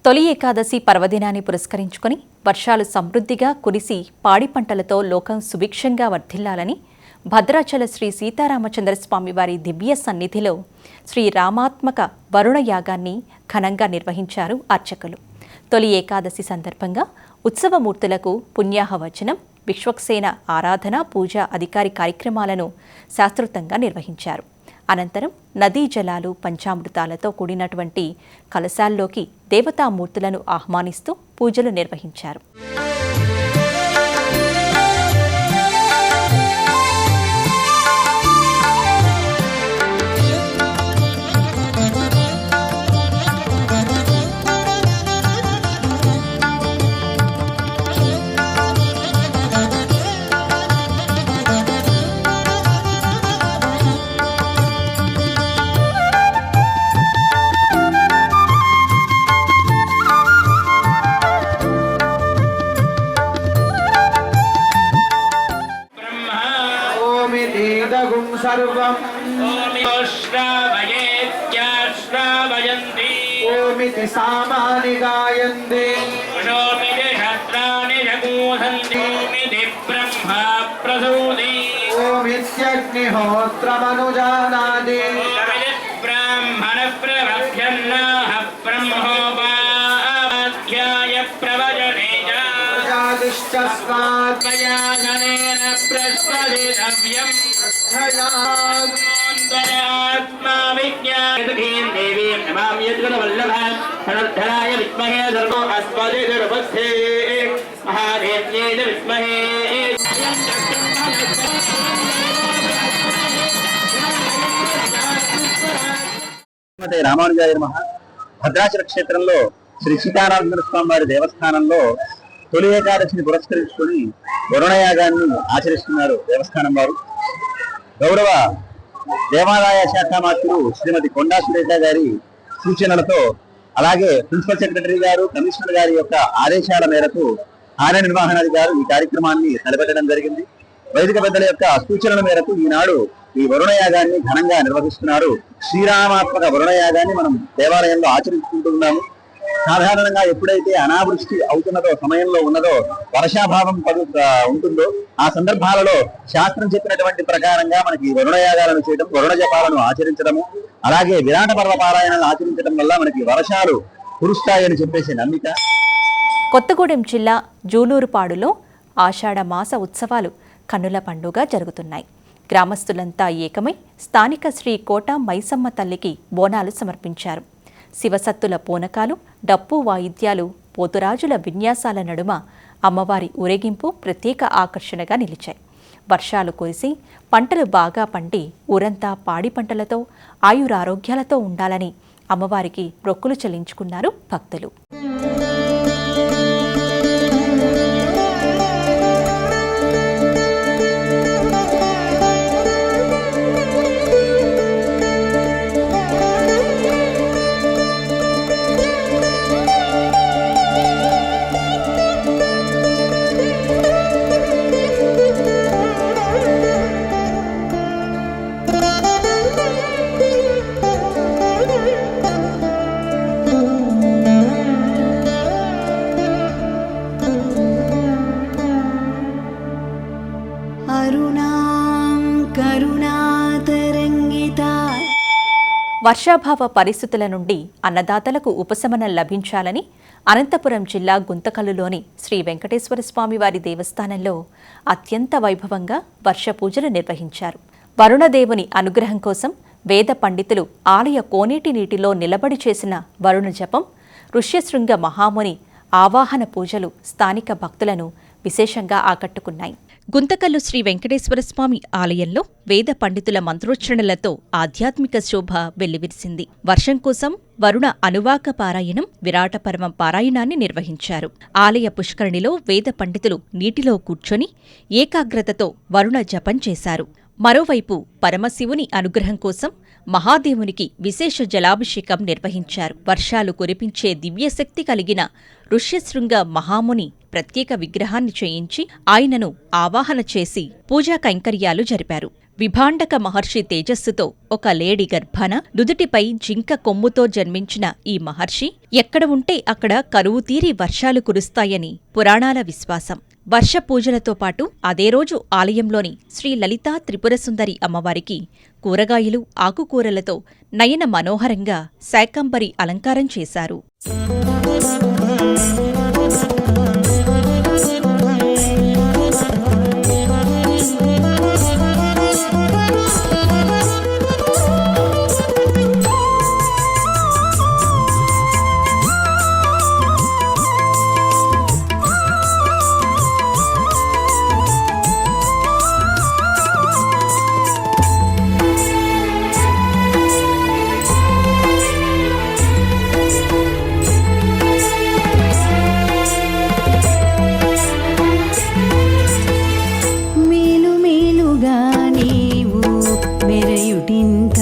S1: తొలి ఏకాదశి పర్వదినాన్ని పురస్కరించుకొని వర్షాలు సమృద్ధిగా కురిసి పాడి పంటలతో లోకం సుభిక్షంగా వర్ధిల్లాలని భద్రాచల శ్రీ సీతారామచంద్ర స్వామివారి దివ్య సన్నిధిలో శ్రీ రామాత్మక వరుణ యాగాన్ని ఘనంగా నిర్వహించారు అర్చకులు. తొలి ఏకాదశి సందర్భంగా ఉత్సవమూర్తులకు పుణ్యాహవచనం, విశ్వక్సేన ఆరాధన, పూజ అధికారి కార్యక్రమాలను శాస్త్రోక్తంగా నిర్వహించారు. అనంతరం నదీ జలాలు, పంచామృతాలతో కూడినటువంటి కలశాల్లోకి దేవతామూర్తులను ఆహ్వానిస్తూ పూజలు నిర్వహించారు.
S3: సర్వం
S4: శ్రావయేత్యాశ్రావయంతి
S3: ఓమితి సామాని గాయంతి
S4: ఓమితి శస్త్రాణి జగూహంతి ఓమితి బ్రహ్మ ప్రసూతి
S3: ఓమిత్యగ్నిహోత్రమనుజానాది
S4: ఓమితి బ్రాహ్మణ ప్రవభ్యన్నాః బ్రహ్మోపాధ్యాయ ప్రవచనే
S3: జాదిశ్చస్మాత్
S4: ప్రయాసనేన ప్రస్వదితవ్యం అంతరాత్మా విజ్ఞానదీం దేవీం నమామి యద్గుణవల్లభాం ధనుర్ధరాయ విద్మహే ధర్మో అస్మదే గర్భస్థే మహాదేవ్యే విద్మహే
S13: రామానుజాయ నమః. భద్రాచల క్షేత్రంలో శ్రీ సీతారామచంద్ర స్వామి వారి దేవస్థానంలో తొలి ఏకాదశిని పురస్కరించుకుని వరుణయాగాన్ని ఆచరిస్తున్నారు దేవస్థానం వారు. గౌరవ దేవాదాయ శాఖ మంత్రులు శ్రీమతి కొండా సురేఖ గారి సూచనలతో, అలాగే ప్రిన్సిపల్ సెక్రటరీ గారు, కమిషనర్ గారి యొక్క ఆదేశాల మేరకు కార్యనిర్వహణాధికారి ఈ కార్యక్రమాన్ని తలపెట్టడం జరిగింది. వైదిక పెద్దల యొక్క సూచనల మేరకు ఈనాడు ఈ వరుణయాగాన్ని ఘనంగా నిర్వహిస్తున్నారు. శ్రీరామాత్మక వరుణయాగాన్ని మనం దేవాలయంలో ఆచరించుకుంటున్నాము. సాధారణంగా ఎప్పుడైతే అనావృష్టి అవుతున్నదో, సమయంలో ఉన్నదో, వర్షాభావం ఉంటుందో, ఆ సందర్భాలలో శాస్త్రం చెప్పినటువంటి ప్రకారంగా మనకి వరుణయాగాలను చేయడం, వరుణ జపాలను ఆచరించడము, అలాగే విరాట పర్వ పారాయణాలను ఆచరించడం వల్ల మనకి వర్షాలు కురుస్తాయని చెప్పేసి నమ్మిక.
S1: కొత్తగూడెం జిల్లా జూలూరుపాడులో ఆషాఢ మాస ఉత్సవాలు కన్నుల పండుగ జరుగుతున్నాయి. గ్రామస్తులంతా ఏకమై స్థానిక శ్రీ కోట మైసమ్మ తల్లికి బోనాలు సమర్పించారు. శివసత్తుల పూనకాలు, డప్పు వాయిద్యాలు, పోతురాజుల విన్యాసాల నడుమ అమ్మవారి ఊరేగింపు ప్రత్యేక ఆకర్షణగా నిలిచాయి. వర్షాలు కురిసి పంటలు బాగా పండి ఊరంతా పాడి పంటలతో ఆయురారోగ్యాలతో ఉండాలని అమ్మవారికి మొక్కులు చెల్లించుకున్నారు భక్తులు. వర్షాభావ పరిస్థితుల నుండి అన్నదాతలకు ఉపశమనం లభించాలని అనంతపురం జిల్లా గుంతకల్లులోని శ్రీ వెంకటేశ్వర స్వామివారి దేవస్థానంలో అత్యంత వైభవంగా వర్ష పూజలు నిర్వహించారు. వరుణదేవుని అనుగ్రహం కోసం వేద పండితులు ఆలయ కోనేటి నీటిలో నిలబడి చేసిన వరుణ జపం, ఋష్యశృంగ మహాముని ఆవాహన పూజలు స్థానిక భక్తులను విశేషంగా ఆకట్టుకున్నాయి. గుంతకల్లు శ్రీ వెంకటేశ్వర స్వామి ఆలయంలో వేద పండితుల మంత్రోచ్చరణలతో ఆధ్యాత్మిక శోభ వెల్లివిరిసింది. వర్షం కోసం వరుణ అనువాక పారాయణం, విరాట పర్వం పారాయణాన్ని నిర్వహించారు. ఆలయ పుష్కరిణిలో వేద పండితులు నీటిలో కూర్చొని ఏకాగ్రతతో వరుణ జపం చేశారు. మరోవైపు పరమశివుని అనుగ్రహం కోసం మహాదేవునికి విశేష జలాభిషేకం నిర్వహించారు. వర్షాలు కురిపించే దివ్యశక్తి కలిగిన ఋష్యశృంగ మహాముని ప్రత్యేక విగ్రహాన్ని చేయించి ఆయనను ఆవాహన చేసి పూజా కైంకర్యాలు జరిపారు. విభాండక మహర్షి తేజస్సుతో ఒక లేడి గర్భాన నుదుటిపై జింక కొమ్ముతో జన్మించిన ఈ మహర్షి ఎక్కడ ఉంటే అక్కడ కరువు తీరి వర్షాలు కురుస్తాయని పురాణాల విశ్వాసం. వర్ష పూజలతో పాటు అదే రోజు ఆలయంలోని శ్రీ లలితా త్రిపురసుందరి అమ్మవారికి కూరగాయలు, ఆకుకూరలతో నయన మనోహరంగా శాకంబరి అలంకారం చేశారు.
S2: మేలు మేలుగా నీవు మెరయుటింత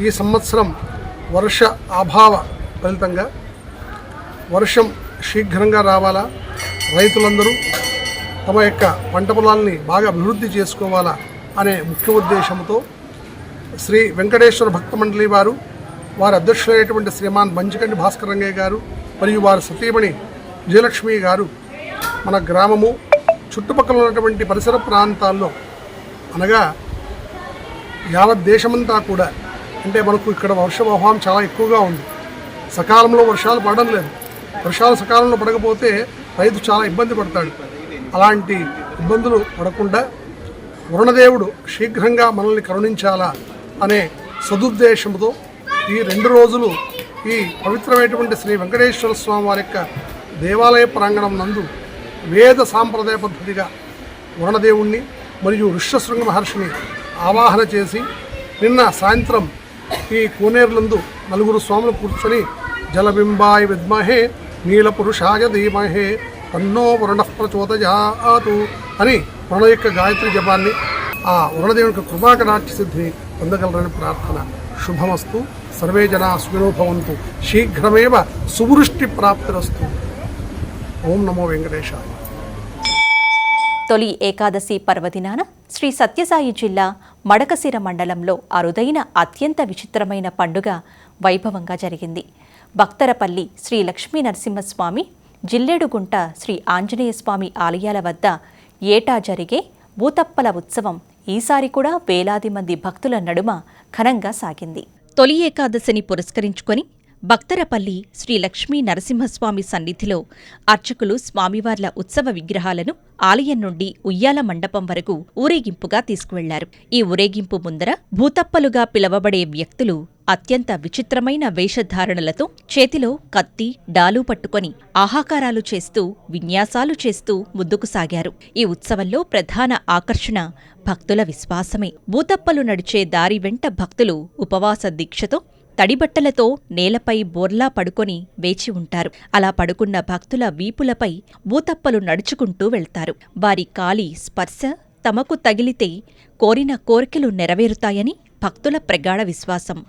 S14: ఈ సంవత్సరం వర్ష అభావ ఫలితంగా వర్షం శీఘ్రంగా రావాలా, రైతులందరూ తమ యొక్క పంట పొలాల్ని బాగా అభివృద్ధి చేసుకోవాలా అనే ముఖ్య ఉద్దేశంతో శ్రీ వెంకటేశ్వర భక్త మండలి వారు, వారి అధ్యక్షులైనటువంటి శ్రీమాన్ మంచికండి భాస్కర్ రంగయ్య గారు మరియు వారి సతీమణి విజయలక్ష్మి గారు మన గ్రామము చుట్టుపక్కల ఉన్నటువంటి పరిసర ప్రాంతాల్లో అనగా యావత్ దేశమంతా కూడా, అంటే మనకు ఇక్కడ వర్షాభావం చాలా ఎక్కువగా ఉంది. సకాలంలో వర్షాలు పడడం లేదు. వర్షాలు సకాలంలో పడకపోతే రైతు చాలా ఇబ్బంది పడతాడు. అలాంటి ఇబ్బందులు పడకుండా వరుణదేవుడు శీఘ్రంగా మనల్ని కరుణించాలా అనే సదుద్దేశంతో ఈ 2 రోజులు ఈ పవిత్రమైనటువంటి శ్రీ వెంకటేశ్వర స్వామి వారి యొక్క దేవాలయ ప్రాంగణం నందు వేద సాంప్రదాయ పద్ధతిగా వరుణదేవుణ్ణి మరియు ఋష్యశృంగ మహర్షిని ఆవాహన చేసి నిన్న సాయంత్రం ఈ కోనేరులందు 4 స్వాములు కూర్చొని జలబింబాయ విద్మహే నీలపురుషాయ ధీమహే తన్నో వరుణః ప్రచోదయాతు అని వరుణ యొక్క గాయత్రి జపాన్ని ఆ వరుణదేవుని యొక్క కృపాకటాక్ష సిద్ధిని పొందగలరని ప్రార్థన. శుభమస్తు. సర్వే జనా సుఖినో భవంతు. శీఘ్రమేవ సువృష్టి ప్రాప్తిరస్తు. ఓం నమో వెంకటేశాయ.
S1: తొలి ఏకాదశి పర్వదినాన శ్రీ సత్యసాయి జిల్లా మడకశిర మండలంలో అరుదైన అత్యంత విచిత్రమైన పండుగ వైభవంగా జరిగింది. భక్తరపల్లి శ్రీ లక్ష్మీ నరసింహస్వామి, జిల్లేడుగుంట శ్రీ ఆంజనేయ స్వామి ఆలయాల వద్ద ఏటా జరిగే భూతప్పల ఉత్సవం ఈసారి కూడా వేలాది మంది భక్తుల నడుమ ఘనంగా సాగింది. తొలి ఏకాదశిని పురస్కరించుకొని భక్తరపల్లి శ్రీ లక్ష్మీ నరసింహస్వామి సన్నిధిలో అర్చకులు స్వామివార్ల ఉత్సవ విగ్రహాలను ఆలయం నుండి ఉయ్యాల మండపం వరకు ఊరేగింపుగా తీసుకువెళ్లారు. ఈ ఊరేగింపు ముందర భూతప్పలుగా పిలవబడే వ్యక్తులు అత్యంత విచిత్రమైన వేషధారణలతో చేతిలో కత్తి, డాలు పట్టుకొని ఆహాకారాలు చేస్తూ, విన్యాసాలు చేస్తూ ముందుకు సాగారు. ఈ ఉత్సవంలో ప్రధాన ఆకర్షణ భక్తుల విశ్వాసమే. భూతప్పలు నడిచే దారి వెంట భక్తులు ఉపవాస దీక్షతో తడిబట్టలతో నేలపై బోర్లా పడుకొని వేచి ఉంటారు. అలా పడుకున్న భక్తుల వీపులపై భూతప్పలు నడుచుకుంటూ వెళ్తారు. వారి కాలి స్పర్శ తమకు తగిలితే కోరిన కోరికలు నెరవేరుతాయని భక్తుల ప్రగాఢ విశ్వాసం.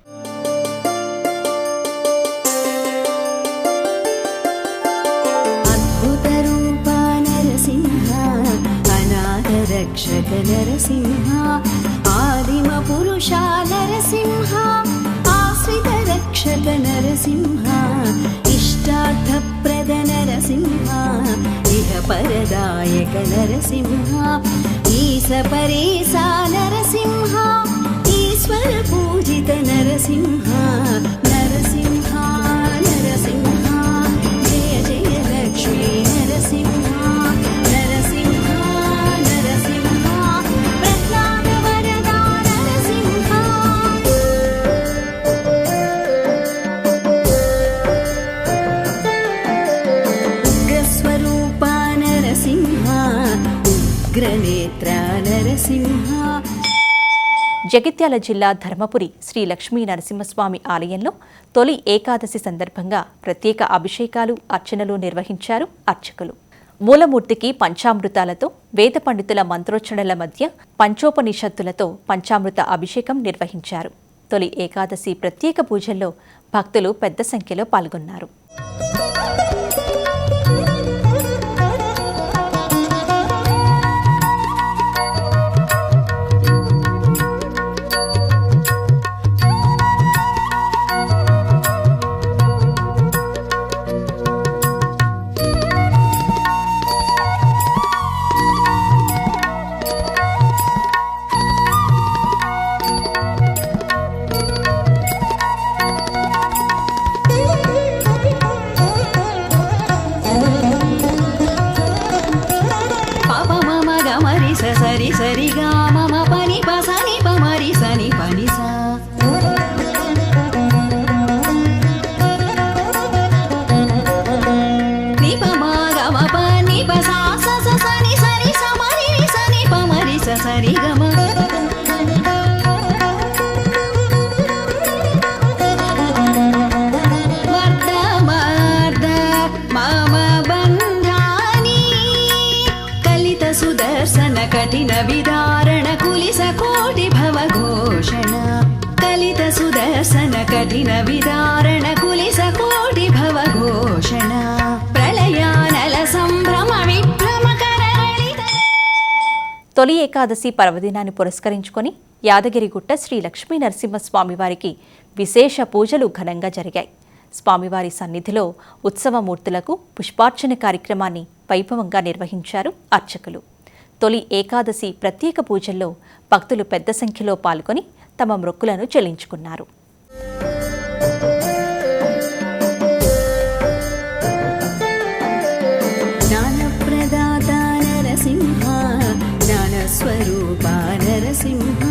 S2: రక్షక నరసింహ, ఆదిమ పురుష నరసింహ, ఆశ్రిత రక్షక నరసింహ, ఇష్టార్థప్రద నరసింహ, ఇహ పరదాయక నరసింహ, ఈశ పరేశ నరసింహ, ఈశ్వర పూజిత నరసింహ, నరసింహ నరసింహ, జయ జయ లక్ష్మీ నరసింహ.
S1: జగిత్యాల జిల్లా ధర్మపురి శ్రీ లక్ష్మీ నరసింహస్వామి ఆలయంలో తొలి ఏకాదశి సందర్భంగా ప్రత్యేక అభిషేకాలు, అర్చనలు నిర్వహించారు అర్చకులు. మూలమూర్తికి పంచామృతాలతో, వేద పండితుల మంత్రోచ్చరణల మధ్య పంచోపనిషత్తులతో పంచామృత అభిషేకం నిర్వహించారు. తొలి ఏకాదశి ప్రత్యేక పూజల్లో భక్తులు పెద్ద సంఖ్యలో పాల్గొన్నారు.
S2: సరి సరిగా మమ పని పసని పమరి సని పని సా ని పమ గమ పని పసా స సని సని సమరి సని పమరి స సరి గమ కఠిన విదారణ కులిస కోటి భవ ఘోషణ కలిత సుదర్శన వ్యసన కఠిన విదారణ కులిస కోటి భవ ఘోషణ ప్రళయానల సంభ్రమ విభ్రమకర లలిత.
S1: తొలి ఏకాదశి పర్వదినాన్ని పురస్కరించుకొని యాదగిరిగుట్ట శ్రీ లక్ష్మీ నరసింహస్వామివారికి విశేష పూజలు ఘనంగా జరిగాయి. స్వామివారి సన్నిధిలో ఉత్సవమూర్తులకు పుష్పార్చన కార్యక్రమాన్ని వైభవంగా నిర్వహించారు అర్చకులు. తొలి ఏకాదశి ప్రత్యేక పూజల్లో భక్తులు పెద్ద సంఖ్యలో పాల్గొని తమ మొక్కులను చెల్లించుకున్నారు.
S2: జ్ఞానప్రదాత నరసింహ జ్ఞానస్వరూప నరసింహ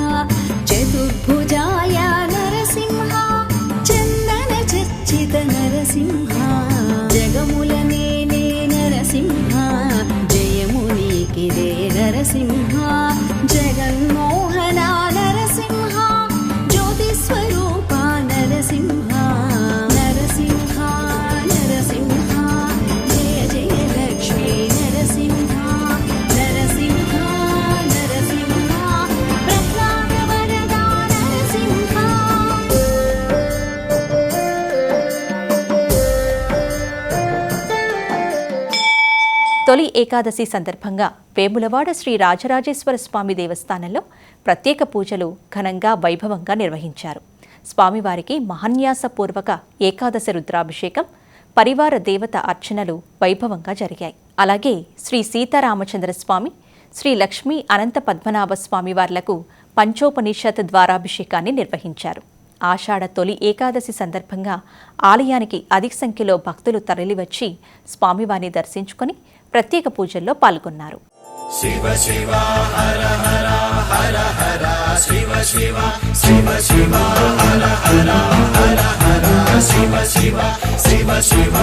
S2: చతుర్భుజాయ నరసింహ చందన చర్చిత నరసింహ జగముల నేనే నరసింహ జయమునికిదే నరసింహ జగన్మోహన నరసింహ జ్యోతిస్వరూప నరసింహ నరసింహ నరసింహ జయ జయ లక్ష్మీ నరసింహ నరసింహ నరసింహ ప్రహ్లాద వరదా నరసింహ.
S1: తొలి ఏకాదశి సందర్భంగా వేములవాడ శ్రీ రాజరాజేశ్వర స్వామి దేవస్థానంలో ప్రత్యేక పూజలు ఘనంగా వైభవంగా నిర్వహించారు. స్వామివారికి మహాన్యాసపూర్వక ఏకాదశి రుద్రాభిషేకం, పరివార దేవత అర్చనలు వైభవంగా జరిగాయి. అలాగే శ్రీ సీతారామచంద్ర స్వామి, శ్రీ లక్ష్మీ అనంత పద్మనాభ స్వామివార్లకు పంచోపనిషత్ ద్వారాభిషేకాన్ని నిర్వహించారు. ఆషాఢ తొలి ఏకాదశి సందర్భంగా ఆలయానికి అధిక సంఖ్యలో భక్తులు తరలివచ్చి స్వామివారిని దర్శించుకొని ప్రత్యేక పూజల్లో పాల్గొన్నారు.
S15: శివ శివ హర హర హర హర శివ శివ శివ శివ హర హర హర హర శివ శివ శివ శివ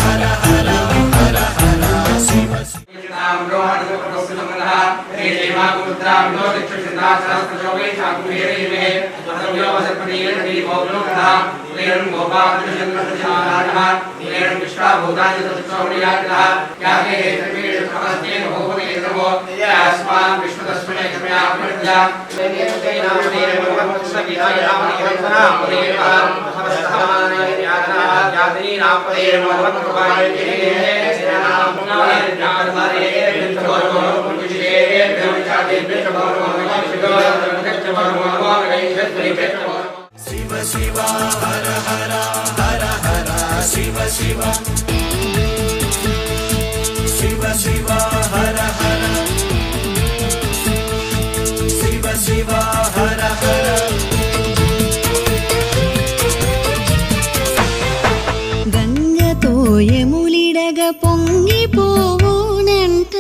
S15: హర హర హర హర శివ శివ శివ హర హర హర హర శివ శివ శివ శివ హర హర శివ శివ హర హర.
S2: గంగతో యములిడగ పొంగిపోవునంట.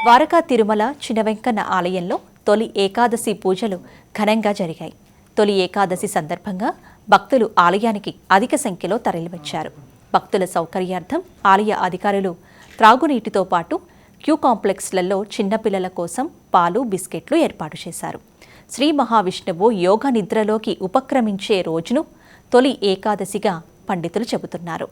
S1: ద్వారకా తిరుమల చినవెంకన్న ఆలయంలో తొలి ఏకాదశి పూజలు ఘనంగా జరిగాయి. తొలి ఏకాదశి సందర్భంగా భక్తులు ఆలయానికి అధిక సంఖ్యలో తరలివచ్చారు. భక్తుల సౌకర్యార్థం ఆలయ అధికారులు త్రాగునీటితో పాటు క్యూ కాంప్లెక్స్లలో చిన్నపిల్లల కోసం పాలు, బిస్కెట్లు ఏర్పాటు చేశారు. శ్రీ మహావిష్ణువు యోగ నిద్రలోకి ఉపక్రమించే రోజును తొలి ఏకాదశిగా పండితులు చెబుతున్నారు.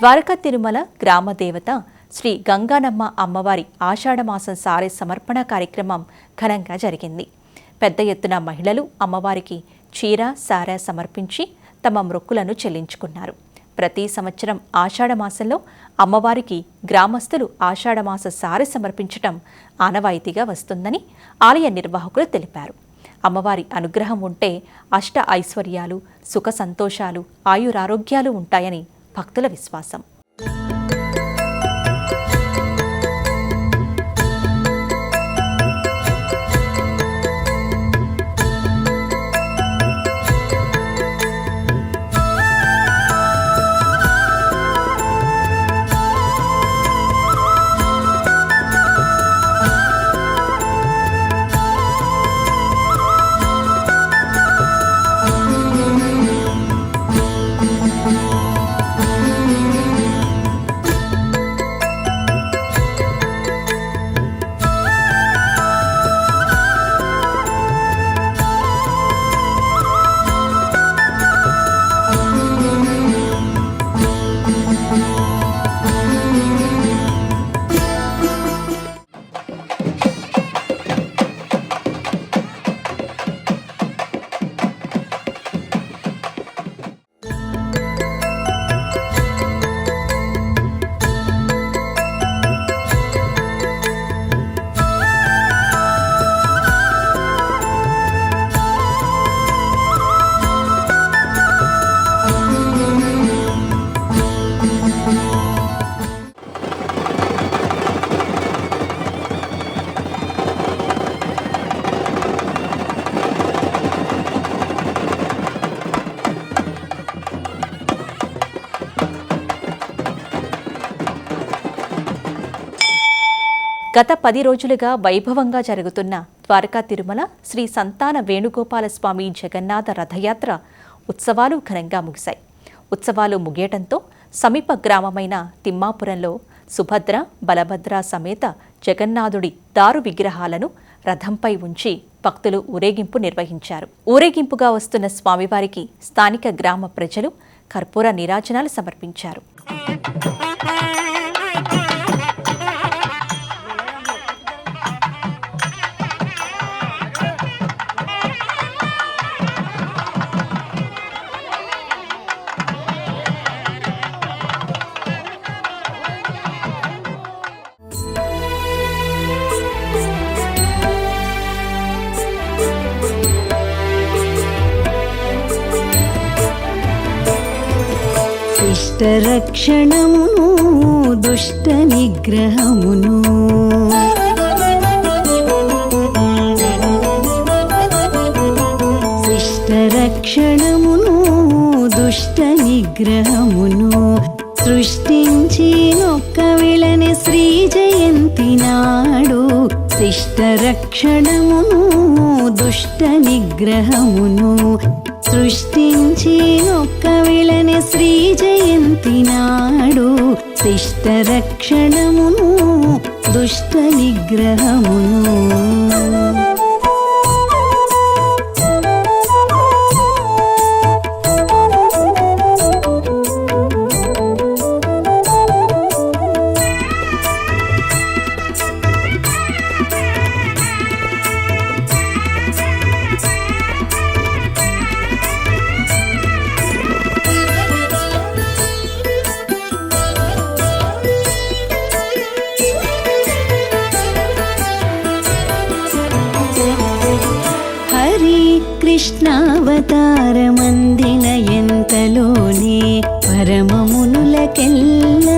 S1: ద్వారకా తిరుమల గ్రామ దేవత శ్రీ గంగానమ్మ అమ్మవారి ఆషాఢమాసం సారె సమర్పణ కార్యక్రమం ఘనంగా జరిగింది. పెద్ద ఎత్తున మహిళలు అమ్మవారికి చీర, సారె సమర్పించి తమ మొక్కులను చెల్లించుకున్నారు. ప్రతి సంవత్సరం ఆషాఢమాసంలో అమ్మవారికి గ్రామస్తులు ఆషాఢమాస సారె సమర్పించటం ఆనవాయితీగా వస్తుందని ఆలయ నిర్వాహకులు తెలిపారు. అమ్మవారి అనుగ్రహం ఉంటే అష్ట ఐశ్వర్యాలు, సుఖ సంతోషాలు, ఆయురారోగ్యాలు ఉంటాయని భక్తుల విశ్వాసం. గత 10 రోజులుగా వైభవంగా జరుగుతున్న ద్వారకా తిరుమల శ్రీ సంతాన వేణుగోపాలస్వామి జగన్నాథ రథయాత్ర ఉత్సవాలు ఘనంగా ముగిశాయి. ఉత్సవాలు ముగియటంతో సమీప గ్రామమైన తిమ్మాపురంలో సుభద్ర, బలభద్ర సమేత జగన్నాథుడి దారు విగ్రహాలను రథంపై ఉంచి భక్తులు ఊరేగింపు నిర్వహించారు. ఊరేగింపుగా వస్తున్న స్వామివారికి స్థానిక గ్రామ ప్రజలు కర్పూర నీరాజనాలు సమర్పించారు.
S2: శిష్టరక్షణమును దుష్ట నిగ్రహమును శిష్టరక్షణమును దుష్ట నిగ్రహమును సృష్టించి నొక్క విళని శ్రీ జయంతి నాడు శిష్టరక్షణమును దుష్ట నిగ్రహమును సృష్టించి నొక్క విళని శ్రీ జయంతి నాడు శిష్టరక్షణమును దుష్ట నిగ్రహమును కృష్ణావతారమందిన ఎంతలోనే పరమమునులకెల్లా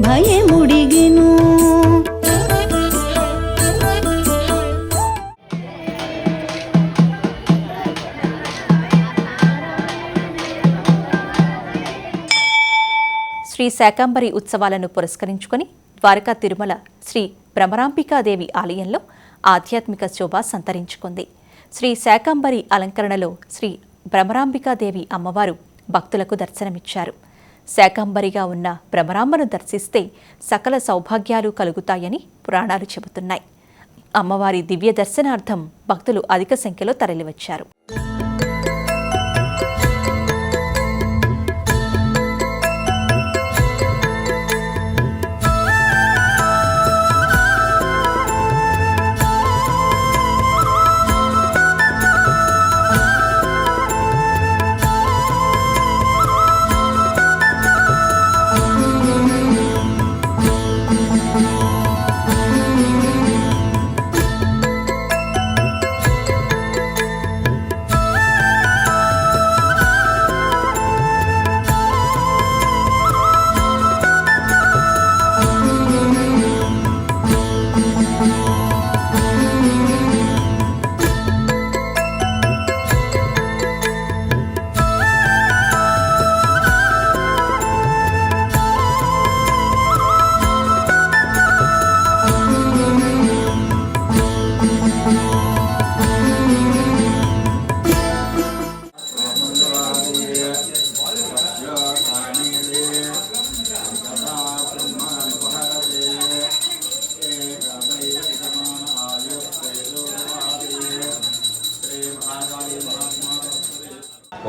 S2: భయముడిగెను.
S1: శ్రీ శాకంబరి ఉత్సవాలను పురస్కరించుకొని ద్వారకా తిరుమల శ్రీ భ్రమరాంబికాదేవి ఆలయంలో ఆధ్యాత్మిక శోభ సంతరించుకుంది. శ్రీ శాకంబరి అలంకరణలో శ్రీ భ్రమరాంబికాదేవి అమ్మవారు భక్తులకు దర్శనమిచ్చారు. శాకంబరిగా ఉన్న భ్రమరాంబను దర్శిస్తే సకల సౌభాగ్యాలు కలుగుతాయని పురాణాలు చెబుతున్నాయి. అమ్మవారి దివ్య దర్శనార్థం భక్తులు అధిక సంఖ్యలో తరలివచ్చారు.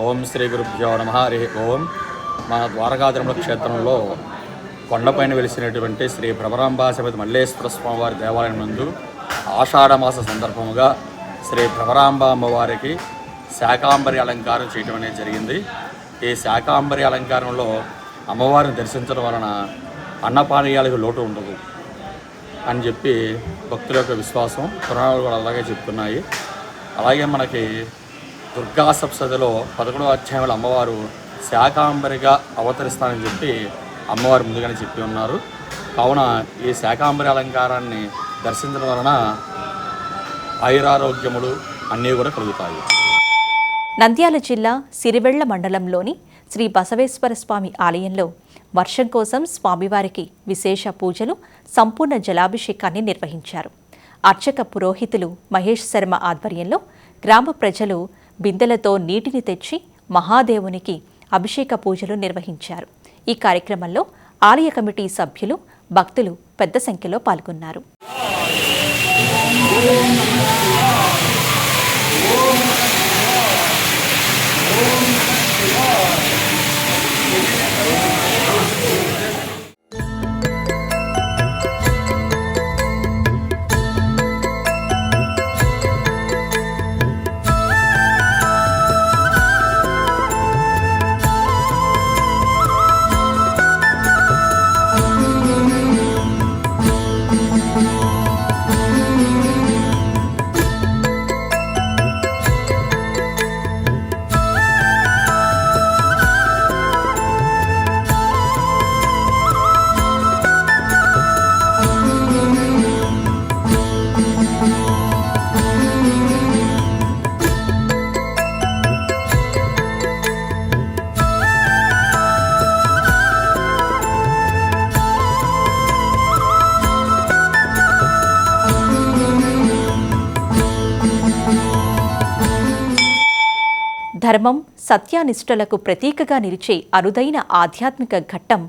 S16: ఓం శ్రీ గురుభ్యో నమః. హరి ఓం. మన ద్వారకాతిరుమల క్షేత్రంలో కొండపైన వెలిసినటువంటి శ్రీ భ్రమరాంబా సమేత మల్లేశ్వర స్వామివారి దేవాలయం నందు ఆషాఢమాస సందర్భముగా శ్రీ భ్రమరాంబ అమ్మవారికి శాకాంబరి అలంకారం చేయడం అనేది జరిగింది. ఈ శాకాంబరి అలంకారంలో అమ్మవారిని దర్శించడం వలన అన్నపానీయాలకు లోటు ఉండదు అని చెప్పి భక్తుల యొక్క విశ్వాసం, పురాణాలు కూడా అలాగే చెప్తున్నాయి. అలాగే మనకి దుర్గా సప్తశతిలో 11వ అధ్యాయంలో అమ్మవారు శాకాంబరిగా అవతరిస్తానని చెప్పి అమ్మవారు ముందుగానే చెప్పి ఉన్నారు. కావున ఈ శాకాంబరి అలంకారాన్ని దర్శించడం వలన ఆయురారోగ్యములు అన్నీ కూడా కలుగుతాయి.
S1: నంద్యాల జిల్లా సిరివెళ్ల మండలంలోని శ్రీ బసవేశ్వర స్వామి ఆలయంలో వర్షం కోసం స్వామివారికి విశేష పూజలు, సంపూర్ణ జలాభిషేకాన్ని నిర్వహించారు. అర్చక పురోహితులు మహేష్ శర్మ ఆధ్వర్యంలో గ్రామ ప్రజలు బిందెలతో నీటిని తెచ్చి మహాదేవునికి అభిషేక పూజలు నిర్వహించారు. ఈ కార్యక్రమంలో ఆలయ కమిటీ సభ్యులు, భక్తులు పెద్ద సంఖ్యలో పాల్గొన్నారు. ధర్మం, సత్యానిష్టలకు ప్రతీకగా నిలిచే అరుదైన ఆధ్యాత్మిక ఘట్టం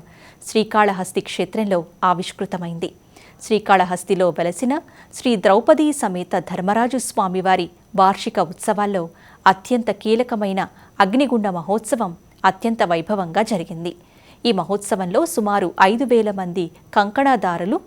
S1: శ్రీకాళహస్తి క్షేత్రంలో ఆవిష్కృతమైంది. శ్రీకాళహస్తిలో వెలసిన శ్రీ ద్రౌపదీ సమేత ధర్మరాజు స్వామివారి వార్షిక ఉత్సవాల్లో అత్యంత కీలకమైన అగ్నిగుండ మహోత్సవం అత్యంత వైభవంగా జరిగింది. ఈ మహోత్సవంలో సుమారు 5,000 మంది కంకణదారులు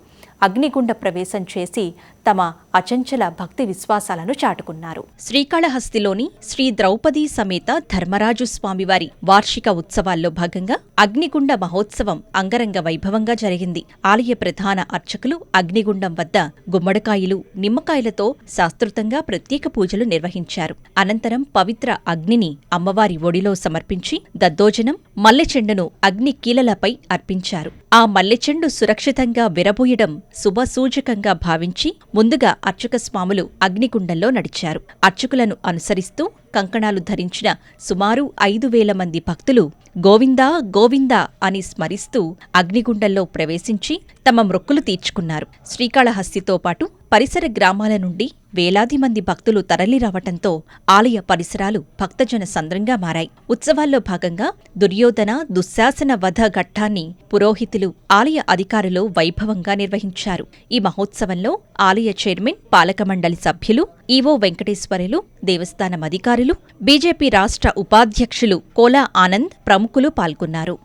S1: అగ్నిగుండ ప్రవేశం చేసి తమ అచంచల భక్తి విశ్వాసాలను చాటుకున్నారు. శ్రీకాళహస్తిలోని శ్రీ ద్రౌపదీ సమేత ధర్మరాజు స్వామివారి వార్షిక ఉత్సవాల్లో భాగంగా అగ్నిగుండ మహోత్సవం అంగరంగ వైభవంగా జరిగింది. ఆలయ ప్రధాన అర్చకులు అగ్నిగుండం వద్ద గుమ్మడికాయలు, నిమ్మకాయలతో శాస్త్రోక్తంగా ప్రత్యేక పూజలు నిర్వహించారు. అనంతరం పవిత్ర అగ్నిని అమ్మవారి ఒడిలో సమర్పించి దద్దోజనం, మల్లెచెండును అగ్ని కీలలపై అర్పించారు. ఆ మల్లెచెండు సురక్షితంగా విరబోయడం శుభసూచకంగా భావించి ముందుగా అర్చక స్వాములు అగ్నిగుండంలో నడిచారు. అర్చకులను అనుసరిస్తూ కంకణాలు ధరించిన సుమారు 5,000 మంది భక్తులు గోవిందా గోవిందా అని స్మరిస్తూ అగ్నిగుండంలో ప్రవేశించి తమ మొక్కులు తీర్చుకున్నారు. శ్రీకాళహస్తితో పాటు పరిసర గ్రామాల నుండి వేలాది మంది భక్తులు తరలిరావటంతో ఆలయ పరిసరాలు భక్తజన సంద్రంగా మారాయి. ఉత్సవాల్లో భాగంగా దుర్యోధన దుశ్శాసన వధ ఘట్టాన్ని పురోహితులు, ఆలయ అధికారులు వైభవంగా నిర్వహించారు. ఈ మహోత్సవంలో ఆలయ చైర్మన్, పాలక మండలి సభ్యులు, ఈవో వెంకటేశ్వరులు, దేవస్థానం అధికారులు, బీజేపీ రాష్ట్ర ఉపాధ్యక్షులు కోలా ఆనంద్ ప్రముఖులు పాల్గొన్నారు.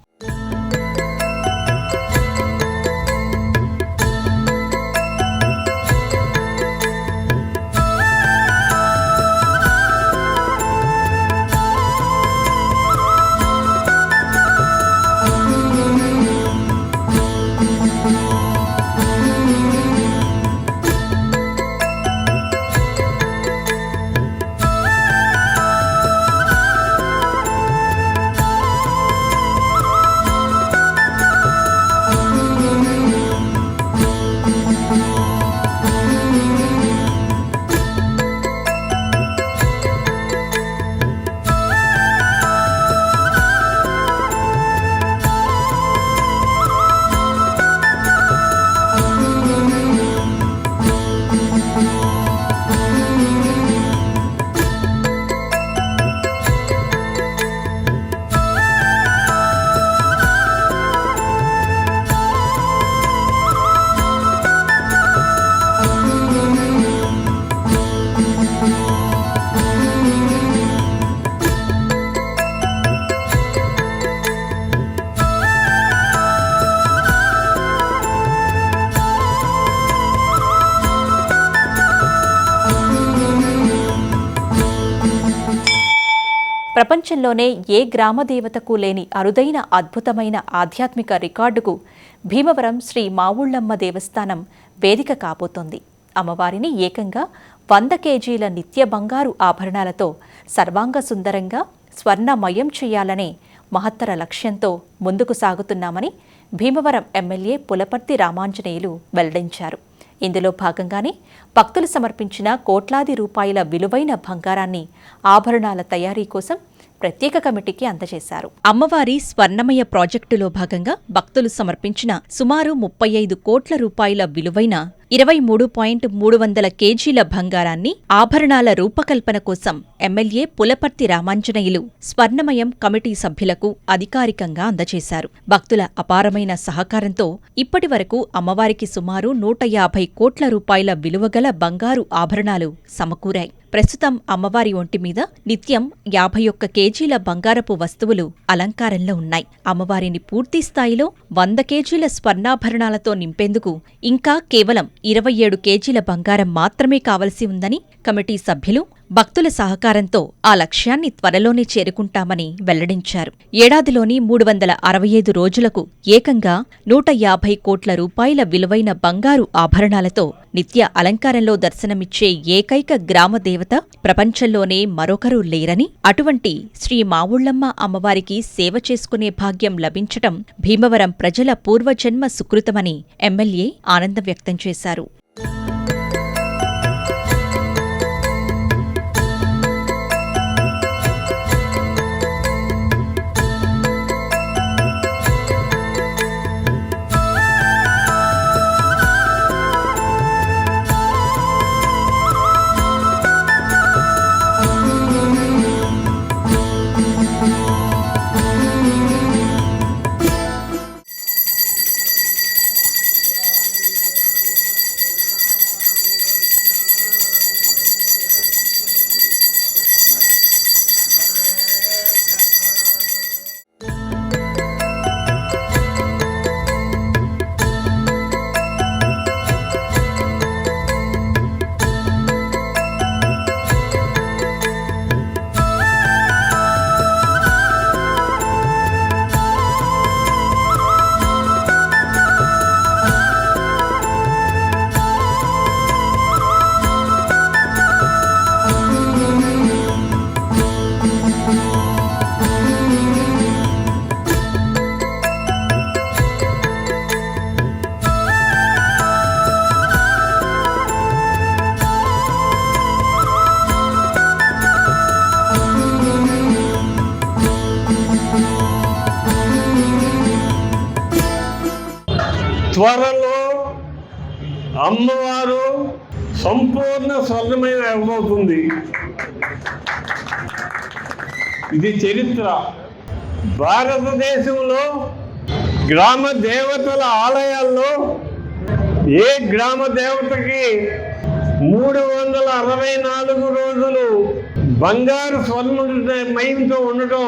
S1: ప్రపంచంలోనే ఏ గ్రామదేవతకు లేని అరుదైన అద్భుతమైన ఆధ్యాత్మిక రికార్డుకు భీమవరం శ్రీ మావుళ్ళమ్మ దేవస్థానం వేదిక కాబోతోంది. అమ్మవారిని ఏకంగా 100 కేజీల నిత్య బంగారు ఆభరణాలతో సర్వాంగ సుందరంగా స్వర్ణమయం చేయాలనే మహత్తర లక్ష్యంతో ముందుకు సాగుతున్నామని భీమవరం ఎమ్మెల్యే పులపర్తి రామాంజనేయులు వెల్లడించారు. ఇందులో భాగంగానే భక్తులు సమర్పించిన కోట్లాది రూపాయల విలువైన బంగారాన్ని ఆభరణాల తయారీ కోసం ప్రత్యేక కమిటీకి అందజేశారు. అమ్మవారి స్వర్ణమయ ప్రాజెక్టులో భాగంగా భక్తులు సమర్పించిన సుమారు 35 కోట్ల రూపాయల విలువైన 23.300 కేజీల బంగారాన్ని ఆభరణాల రూపకల్పన కోసం ఎమ్మెల్యే పులపర్తి రామాంజనేయులు స్వర్ణమయం కమిటీ సభ్యులకు అధికారికంగా అందజేశారు. భక్తుల అపారమైన సహకారంతో ఇప్పటి వరకు అమ్మవారికి సుమారు 150 కోట్ల రూపాయల విలువగల బంగారు ఆభరణాలు సమకూరాయి. ప్రస్తుతం అమ్మవారి ఒంటి మీద నిత్యం 51 కేజీల బంగారపు వస్తువులు అలంకారంలో ఉన్నాయి. అమ్మవారిని పూర్తి స్థాయిలో 100 కేజీల స్వర్ణాభరణాలతో నింపేందుకు ఇంకా కేవలం 27 కేజీల బంగారం మాత్రమే కావలసి ఉందని కమిటీ సభ్యులు భక్తుల సహకారంతో ఆ లక్ష్యాన్ని త్వరలోనే చేరుకుంటామని వెల్లడించారు. ఏడాదిలోని 365 రోజులకు ఏకంగా 150 కోట్ల రూపాయల విలువైన బంగారు ఆభరణాలతో నిత్య అలంకారంలో దర్శనమిచ్చే ఏకైక గ్రామ దేవత ప్రపంచంలోనే మరొకరు లేరని, అటువంటి శ్రీ మావుళ్ళమ్మ అమ్మవారికి సేవ చేసుకునే భాగ్యం లభించటం భీమవరం ప్రజల పూర్వజన్మ సుకృతమని ఎమ్మెల్యే ఆనందం వ్యక్తం చేశారు.
S17: త్వరలో అమ్మవారు సంపూర్ణ స్వర్ణమయం అవ్వబోతుంది. ఇది చరిత్ర. భారతదేశంలో గ్రామ దేవతల ఆలయాల్లో ఏ గ్రామ దేవతకి 364 రోజులు బంగారు స్వర్ణమయంతో ఉండటం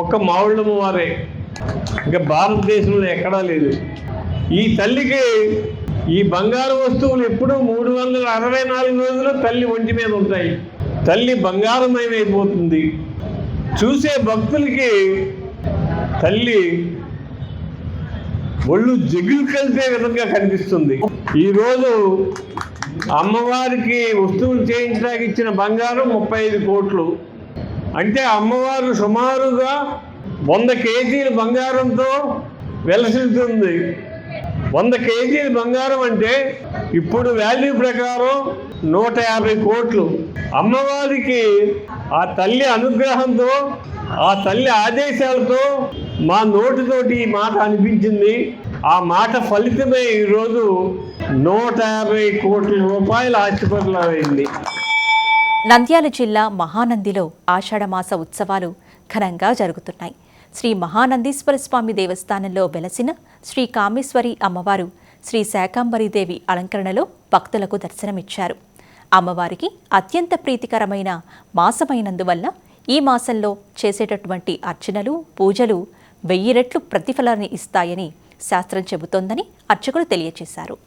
S17: ఒక్క మావుళ్ళమ్మ వారే. ఇంకా భారతదేశంలో ఎక్కడా లేదు. ఈ తల్లికి ఈ బంగారు వస్తువులు ఎప్పుడూ 364 రోజులు తల్లి ఒంటి మీద ఉంటాయి. తల్లి బంగారమయమైపోతుంది. చూసే భక్తులకి తల్లి ఒళ్ళు జగులు కలిసే విధంగా కనిపిస్తుంది. ఈరోజు అమ్మవారికి వస్తువులు చేయించడానికి ఇచ్చిన బంగారం 35 కోట్లు. అంటే అమ్మవారు సుమారుగా 100 కేజీల బంగారంతో వెలసిల్తుంది. 100 కేజీల బంగారం అంటే ఇప్పుడు వాల్యూ ప్రకారం 150 కోట్లు. అమ్మవారికి ఆ తల్లి అనుగ్రహంతో, ఆ తల్లి ఆదేశాలతో మా నోటితోటి ఈ మాట అనిపించింది. ఆ మాట ఫలితమే ఈరోజు 150 కోట్ల రూపాయల ఆస్తిపరులైంది.
S1: నంద్యాల జిల్లా మహానందిలో ఆషాఢమాస ఉత్సవాలు ఘనంగా జరుగుతున్నాయి. శ్రీ మహానందీశ్వర స్వామి దేవస్థానంలో వెలసిన శ్రీ కామేశ్వరి అమ్మవారు శ్రీ శాకంబరీదేవి అలంకరణలో భక్తులకు దర్శనమిచ్చారు. అమ్మవారికి అత్యంత ప్రీతికరమైన మాసమైనందువల్ల ఈ మాసంలో చేసేటటువంటి అర్చనలు, పూజలు 1000 రెట్లు ప్రతిఫలాన్ని ఇస్తాయని శాస్త్రం చెబుతోందని అర్చకులు తెలియజేశారు.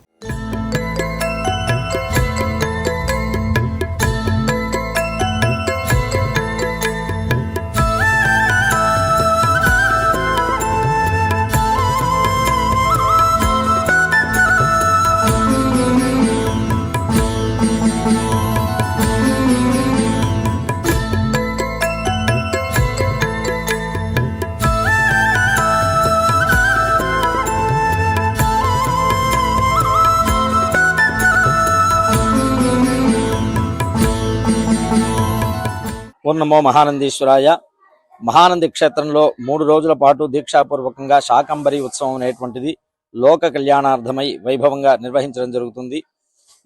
S18: ఓం నమో మహానందీశ్వరాయ. మహానంది క్షేత్రంలో 3 రోజుల పాటు దీక్షాపూర్వకంగా శాకంబరి ఉత్సవం అనేటువంటిది లోక కళ్యాణార్థమై వైభవంగా నిర్వహించడం జరుగుతుంది.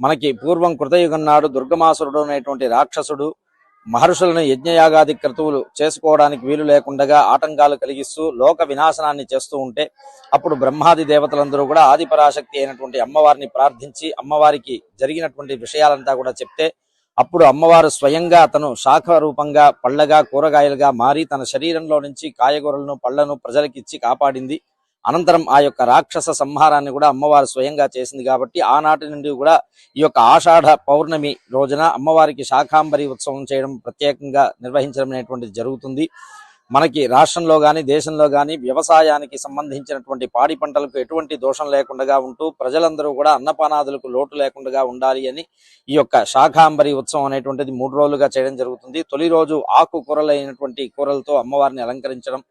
S18: మనకి పూర్వం కృతయుగం నాడు దుర్గమాసురుడు అనేటువంటి రాక్షసుడు మహర్షులను యజ్ఞయాగాది క్రతువులు చేసుకోవడానికి వీలు లేకుండా ఆటంకాలు కలిగిస్తూ లోక వినాశనాన్ని చేస్తూ ఉంటే అప్పుడు బ్రహ్మాది దేవతలందరూ కూడా ఆదిపరాశక్తి అయినటువంటి అమ్మవారిని ప్రార్థించి అమ్మవారికి జరిగినటువంటి విషయాలంతా కూడా చెప్తే అప్పుడు అమ్మవారు స్వయంగా తను శాఖ రూపంగా పళ్ళగా కూరగాయలుగా మారి తన శరీరంలో నుంచి కాయగూరలను పళ్లను ప్రజలకిచ్చి కాపాడింది. అనంతరం ఆ యొక్క రాక్షస సంహారాన్ని కూడా అమ్మవారు స్వయంగా చేసింది. కాబట్టి ఆనాటి నుండి కూడా ఈ యొక్క ఆషాఢ పౌర్ణమి రోజున అమ్మవారికి శాకాంబరి ఉత్సవం చేయడం ప్రత్యేకంగా నిర్వహించడం అనేటువంటిది జరుగుతుంది. మనకి రాష్ట్రంలో కానీ దేశంలో కానీ వ్యవసాయానికి సంబంధించినటువంటి పాడి పంటలకు ఎటువంటి దోషం లేకుండా ఉంటూ ప్రజలందరూ కూడా అన్నపానాదులకు లోటు లేకుండా ఉండాలి అని ఈ యొక్క శాకాంబరి ఉత్సవం అనేటువంటిది 3 రోజులుగా చేయడం జరుగుతుంది. తొలి రోజు ఆకుకూరలైనటువంటి కూరలతో అమ్మవారిని అలంకరించడం,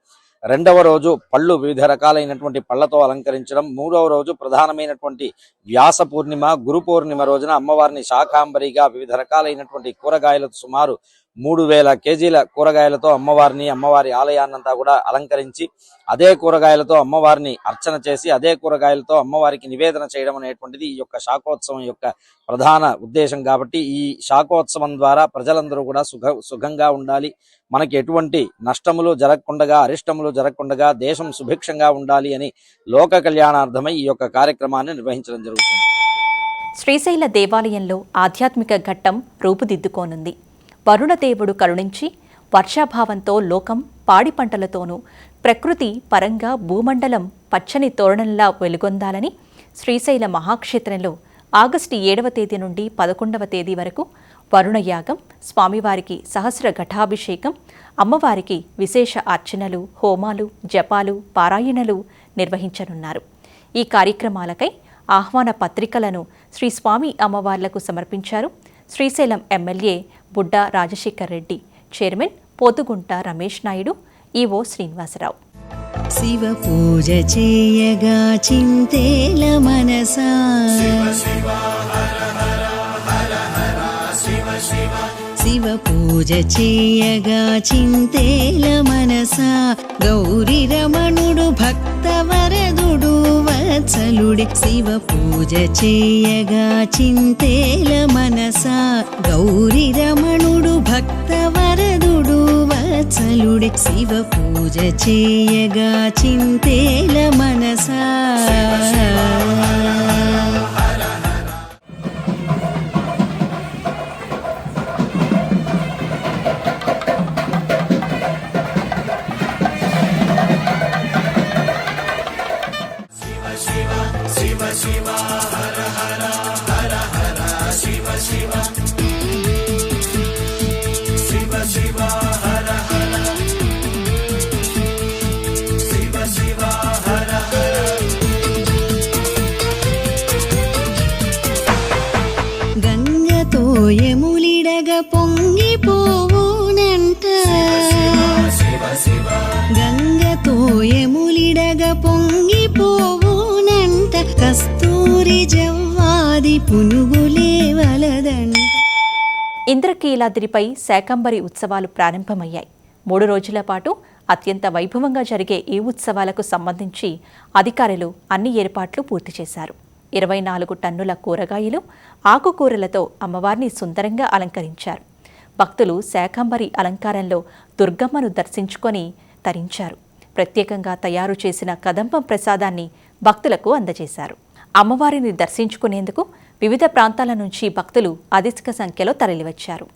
S18: రెండవ రోజు పళ్ళు వివిధ రకాలైనటువంటి పళ్లతో అలంకరించడం, మూడవ రోజు ప్రధానమైనటువంటి వ్యాస పూర్ణిమ గురు పూర్ణిమ రోజున అమ్మవారిని శాకాంబరిగా వివిధ రకాలైనటువంటి కూరగాయలతో సుమారు 3000 కేజీల కూరగాయలతో అమ్మవారి ఆలయాన్నంతా కూడా అలంకరించి అదే కూరగాయలతో అమ్మవారిని అర్చన చేసి అదే కూరగాయలతో అమ్మవారికి నివేదన చేయడం అనేటువంటిది ఈ యొక్క శాకోత్సవం యొక్క ప్రధాన ఉద్దేశం. కాబట్టి ఈ శాకోత్సవం ద్వారా ప్రజలందరూ కూడా సుఖంగా ఉండాలి, మనకి ఎటువంటి నష్టములు జరగకుండా అరిష్టములు జరగకుండా దేశం సుభిక్షంగా ఉండాలి అని లోక కళ్యాణార్థమై ఈ యొక్క కార్యక్రమాన్ని నిర్వహించడం జరుగుతుంది.
S1: శ్రీశైల దేవాలయంలో ఆధ్యాత్మిక ఘట్టం రూపుదిద్దుకోనుంది. వరుణదేవుడు కరుణించి వర్షాభావంతో లోకం పాడి పంటలతోనూ ప్రకృతి పరంగా భూమండలం పచ్చని తోరణంలా వెలుగొందాలని శ్రీశైల మహాక్షేత్రంలో ఆగస్టు 7వ తేదీ నుండి 11వ తేదీ వరకు వరుణయాగం, స్వామివారికి సహస్ర ఘటాభిషేకం, అమ్మవారికి విశేష అర్చనలు, హోమాలు, జపాలు, పారాయణలు నిర్వహించనున్నారు. ఈ కార్యక్రమాలకై ఆహ్వాన పత్రికలను శ్రీ స్వామి అమ్మవార్లకు సమర్పించారు Srisailam MLA Budda Rajasekhar Reddy, chairman Pothugunta Ramesh Naidu, EO Srinivasa Rao.
S2: Shiva పూజ చేయగా చింతేల మనసా శివ పూజ చేయగా చింతేల మనసా గౌరీ రమణుడు భక్తవరదుడు వత్సలుడి శివ పూజ చేయగా చింతేల మనసా గౌరీ రమణుడు భక్తవరదుడు వత్సలుడి శివ పూజ చేయగా చింతేల మనసా. గంగతో యములిడగ పొంగిపోవునంట గంగతో యములిడగ పొంగిపోవునంట కస్తూరి జవ్వాది పునుగులే వలదంట.
S1: ఇంద్రకీలాద్రిపై శాకంబరి ఉత్సవాలు ప్రారంభమయ్యాయి. 3 రోజుల పాటు అత్యంత వైభవంగా జరిగే ఈ ఉత్సవాలకు సంబంధించి అధికారులు అన్ని ఏర్పాట్లు పూర్తి చేశారు. 24 టన్నుల కూరగాయలు, ఆకుకూరలతో అమ్మవారిని సుందరంగా అలంకరించారు. భక్తులు శాకంబరి అలంకారంలో దుర్గమ్మను దర్శించుకొని తరించారు. ప్రత్యేకంగా తయారు చేసిన కదంబం ప్రసాదాన్ని భక్తులకు అందజేశారు. అమ్మవారిని దర్శించుకునేందుకు వివిధ ప్రాంతాల నుంచి భక్తులు అధిక సంఖ్యలో తరలివచ్చారు.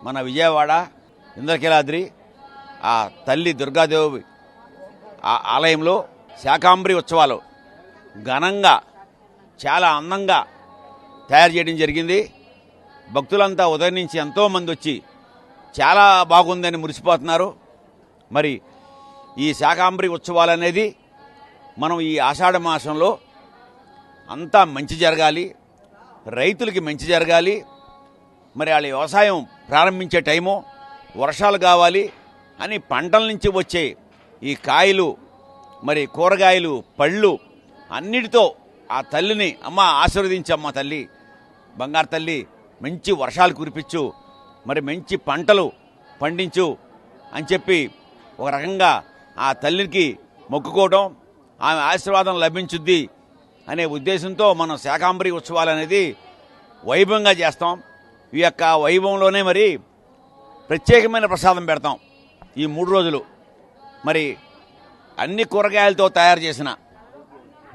S19: మన విజయవాడ ఇంద్రకీలాద్రి ఆ తల్లి దుర్గాదేవి ఆలయంలో శాకాంబరి ఉత్సవాలు ఘనంగా చాలా అందంగా తయారు చేయడం జరిగింది. భక్తులంతా ఉదయం నుంచి ఎంతోమంది వచ్చి చాలా బాగుందని మురిసిపోతున్నారు. మరి ఈ శాకాంబరి ఉత్సవాలు అనేది మనం ఈ ఆషాఢ మాసంలో అంతా మంచి జరగాలి, రైతులకి మంచి జరగాలి. మరి వాళ్ళ వ్యవసాయం ప్రారంభించే టైము వర్షాలు కావాలి అని పంటల నుంచి వచ్చే ఈ కాయలు, మరి కూరగాయలు, పళ్ళు అన్నిటితో ఆ తల్లిని అమ్మ ఆశీర్వదించమ్మ తల్లి, బంగారు తల్లి, మంచి వర్షాలు కురిపించు, మరి మంచి పంటలు పండించు అని చెప్పి ఒక రకంగా ఆ తల్లికి మొక్కుకోవడం, ఆమె ఆశీర్వాదం లభించుద్ది అనే ఉద్దేశంతో మనం శాకాంబరి ఉత్సవాలు అనేది వైభవంగా చేస్తాం. ఈ యొక్క వైభవంలోనే మరి ప్రత్యేకమైన ప్రసాదం పెడతాం. ఈ 3 రోజులు మరి అన్ని కూరగాయలతో తయారు చేసిన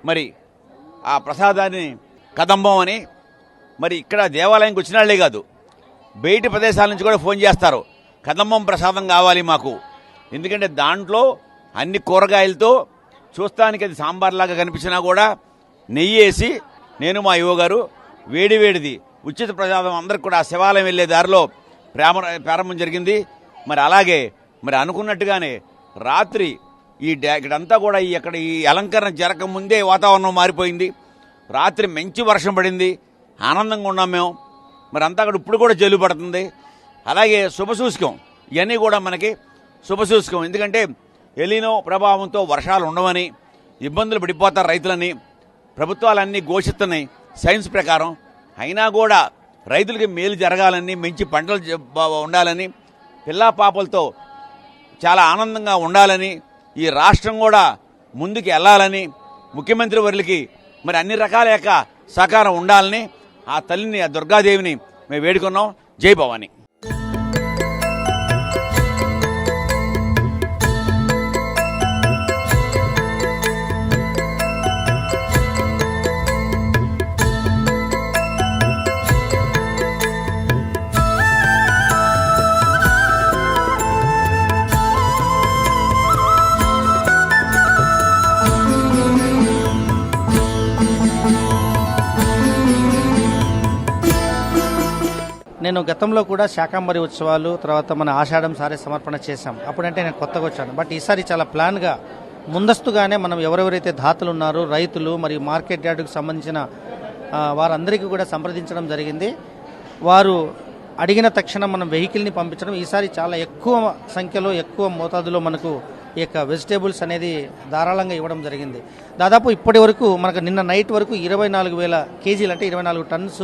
S19: మరి ఆ ప్రసాదాన్ని కదంబం అని, మరి ఇక్కడ దేవాలయంకి వచ్చిన వాళ్ళే కాదు, బయటి ప్రదేశాల నుంచి కూడా ఫోన్ చేస్తారు, కదంబం ప్రసాదం కావాలి మాకు. ఎందుకంటే దాంట్లో అన్ని కూరగాయలతో చూస్తానికి అది సాంబార్లాగా కనిపించినా కూడా నెయ్యి వేసి నేను మా యువగారు వేడివేడిది ఉచిత ప్రసాదం అందరికి కూడా శివాలయం వెళ్ళే దారిలో ప్రారంభం జరిగింది. మరి అలాగే మరి అనుకున్నట్టుగానే రాత్రి ఇక్కడంతా కూడా అక్కడ ఈ అలంకరణ జరగకముందే వాతావరణం మారిపోయింది. రాత్రి మంచి వర్షం పడింది, ఆనందంగా ఉన్నాం మేము. మరి అంతా అక్కడ ఇప్పుడు కూడా జల్లు పడుతుంది. అలాగే శుభసూచకం, ఇవన్నీ కూడా మనకి శుభసూచకం. ఎందుకంటే ఎలినో ప్రభావంతో వర్షాలు ఉండవని, ఇబ్బందులు పడిపోతారు రైతులని ప్రభుత్వాలన్నీ ఘోషిస్తున్నాయి సైన్స్ ప్రకారం. అయినా కూడా రైతులకి మేలు జరగాలని, మంచి పంటలు ఉండాలని, పిల్లా పాపలతో చాలా ఆనందంగా ఉండాలని, ఈ రాష్ట్రం కూడా ముందుకు వెళ్ళాలని, ముఖ్యమంత్రి వర్యులకి మరి అన్ని రకాల యొక్క సహకారం ఉండాలని ఆ తల్లిని, ఆ దుర్గాదేవిని మేము వేడుకున్నాం. జై భవాని.
S20: నేను గతంలో కూడా శాకాంబరి ఉత్సవాలు, తర్వాత మన ఆషాఢం సారే సమర్పణ చేశాం. అప్పుడంటే నేను కొత్తగా వచ్చాను. బట్ ఈసారి చాలా ప్లాన్గా ముందస్తుగానే మనం ఎవరెవరైతే దాతలు ఉన్నారో, రైతులు మరియు మార్కెట్ యార్డుకు సంబంధించిన వారందరికీ కూడా సంప్రదించడం జరిగింది. వారు అడిగిన తక్షణం మనం వెహికల్ని పంపించడం. ఈసారి చాలా ఎక్కువ సంఖ్యలో, ఎక్కువ మోతాదులో మనకు ఈ యొక్క వెజిటేబుల్స్ అనేది ధారాళంగా ఇవ్వడం జరిగింది. దాదాపు ఇప్పటి వరకు మనకు నిన్న నైట్ వరకు 24,000 కేజీలు, అంటే 24 టన్స్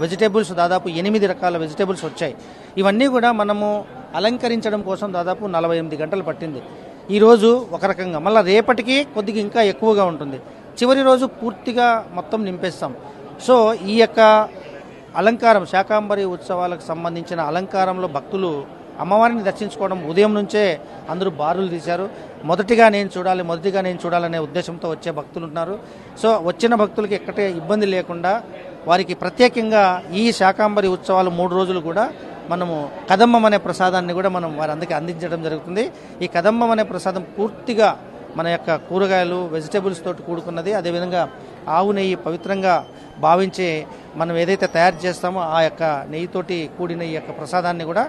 S20: వెజిటేబుల్స్, దాదాపు 8 రకాల వెజిటేబుల్స్ వచ్చాయి. ఇవన్నీ కూడా మనము అలంకరించడం కోసం దాదాపు 48 గంటలు పట్టింది. ఈరోజు ఒక రకంగా, మళ్ళీ రేపటికి కొద్దిగా ఇంకా ఎక్కువగా ఉంటుంది. చివరి రోజు పూర్తిగా మొత్తం నింపేస్తాం. సో ఈ యొక్క అలంకారం, శాకాంబరి ఉత్సవాలకు సంబంధించిన అలంకారంలో భక్తులు అమ్మవారిని దర్శించుకోవడం ఉదయం నుంచే అందరూ బారులు తీశారు. మొదటిగా నేను చూడాలనే ఉద్దేశంతో వచ్చే భక్తులు ఉన్నారు. సో వచ్చిన భక్తులకి ఎక్కడే ఇబ్బంది లేకుండా వారికి ప్రత్యేకంగా ఈ శాకాంబరి ఉత్సవాలు 3 రోజులు కూడా మనము కదంబం అనే ప్రసాదాన్ని కూడా మనం వారందరికీ అందించడం జరుగుతుంది. ఈ కదంబం అనే ప్రసాదం పూర్తిగా మన యొక్క కూరగాయలు, వెజిటేబుల్స్ తోటి కూడుకున్నది. అదేవిధంగా ఆవు నెయ్యి పవిత్రంగా భావించి మనం ఏదైతే తయారు చేస్తామో ఆ యొక్క నెయ్యితోటి కూడిన ఈ యొక్క ప్రసాదాన్ని కూడా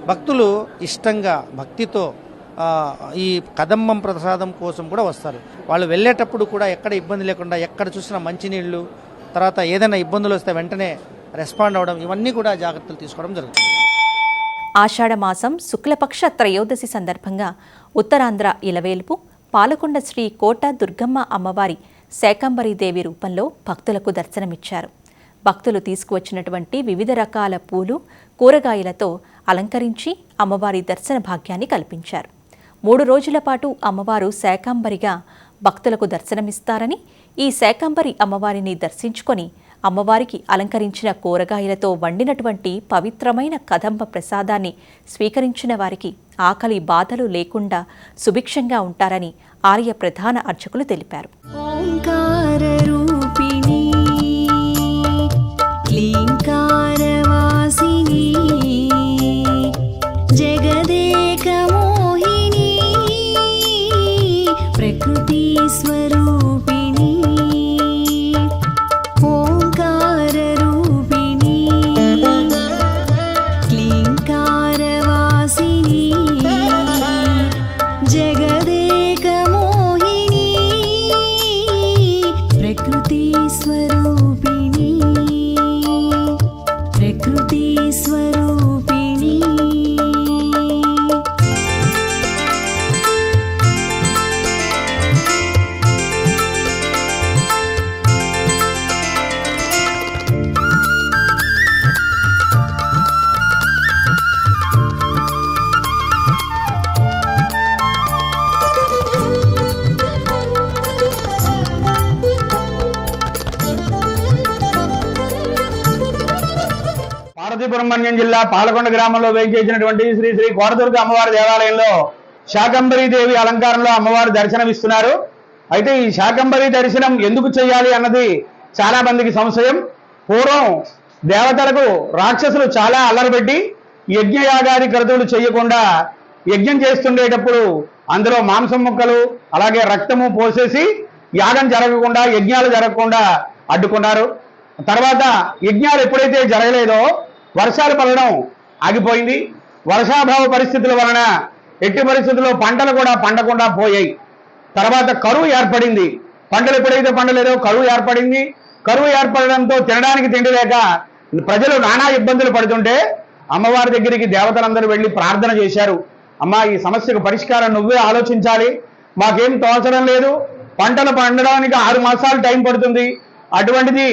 S20: భక్తులు ఇష్టంగా, భక్తితో ఈ కదంబం ప్రసాదం కోసం కూడా వస్తారు. వాళ్ళు వెళ్ళేటప్పుడు కూడా ఎక్కడ ఇబ్బంది లేకుండా, ఎక్కడ చూసినా మంచినీళ్ళు, తర్వాత ఏదైనా ఇబ్బందులు వస్తే వెంటనే రెస్పాండ్ అవ్వడం, ఇవన్నీ కూడా జాగ్రత్తలు తీసుకోవడం జరుగుతుంది.
S1: ఆషాఢ మాసం శుక్లపక్ష త్రయోదశి సందర్భంగా ఉత్తరాంధ్ర ఇలవేల్పు పాలకొండ శ్రీ కోట దుర్గమ్మ అమ్మవారి శాకంబరీదేవి రూపంలో భక్తులకు దర్శనమిచ్చారు. భక్తులు తీసుకువచ్చినటువంటి వివిధ రకాల పూలు, కూరగాయలతో అలంకరించి అమ్మవారి దర్శన భాగ్యాన్ని కల్పించారు. 3 రోజుల పాటు అమ్మవారు శాకంబరిగా భక్తులకు దర్శనమిస్తారని, ఈ శాకంబరి అమ్మవారిని దర్శించుకొని అమ్మవారికి అలంకరించిన కూరగాయలతో వండినటువంటి పవిత్రమైన కదంబ ప్రసాదాన్ని స్వీకరించిన వారికి ఆకలి బాధలు లేకుండా సుభిక్షంగా ఉంటారని ఆలయ ప్రధాన అర్చకులు తెలిపారు.
S2: ఓంకారరూపిణి క్లీంకారవాసిని జగదేకమోహిని ప్రకృతి స్వరూపిణి ఓంకారరూపిణి
S17: సుబ్రహ్మణ్యం జిల్లా పాలకొండ గ్రామంలో వేయించేసినటువంటి శ్రీ శ్రీ కోటదుర్గ అమ్మవారి దేవాలయంలో శాకంబరీ దేవి అలంకారంలో అమ్మవారు దర్శనమిస్తున్నారు. అయితే ఈ శాకంబరీ దర్శనం ఎందుకు చేయాలి అన్నది చాలా మందికి సంశయం. పూర్వం దేవతలకు రాక్షసులు చాలా అల్లరిపెట్టి యజ్ఞయాగాది క్రతువులు చేయకుండా యజ్ఞం చేస్తుండేటప్పుడు అందులో మాంసం ముక్కలు అలాగే రక్తము పోసేసి యాగం జరగకుండా యజ్ఞాలు జరగకుండా అడ్డుకున్నారు. తర్వాత యజ్ఞాలు ఎప్పుడైతే జరగలేదో వర్షాలు పడడం ఆగిపోయింది. వర్షాభావ పరిస్థితుల వలన ఎట్టి పరిస్థితుల్లో పంటలు కూడా పండకుండా పోయాయి. తర్వాత కరువు ఏర్పడింది. పంటలు ఎప్పుడైతే పండలేదో కరువు ఏర్పడింది. కరువు ఏర్పడడంతో తినడానికి తిండి లేక ప్రజలు నానా ఇబ్బందులు పడుతుంటే అమ్మవారి దగ్గరికి దేవతలందరూ వెళ్ళి ప్రార్థన చేశారు. అమ్మా, ఈ సమస్యకు పరిష్కారం నువ్వే ఆలోచించాలి, మాకేం తోచడం లేదు, పంటలు పండడానికి 6 మాసాలు టైం పడుతుంది, అటువంటిది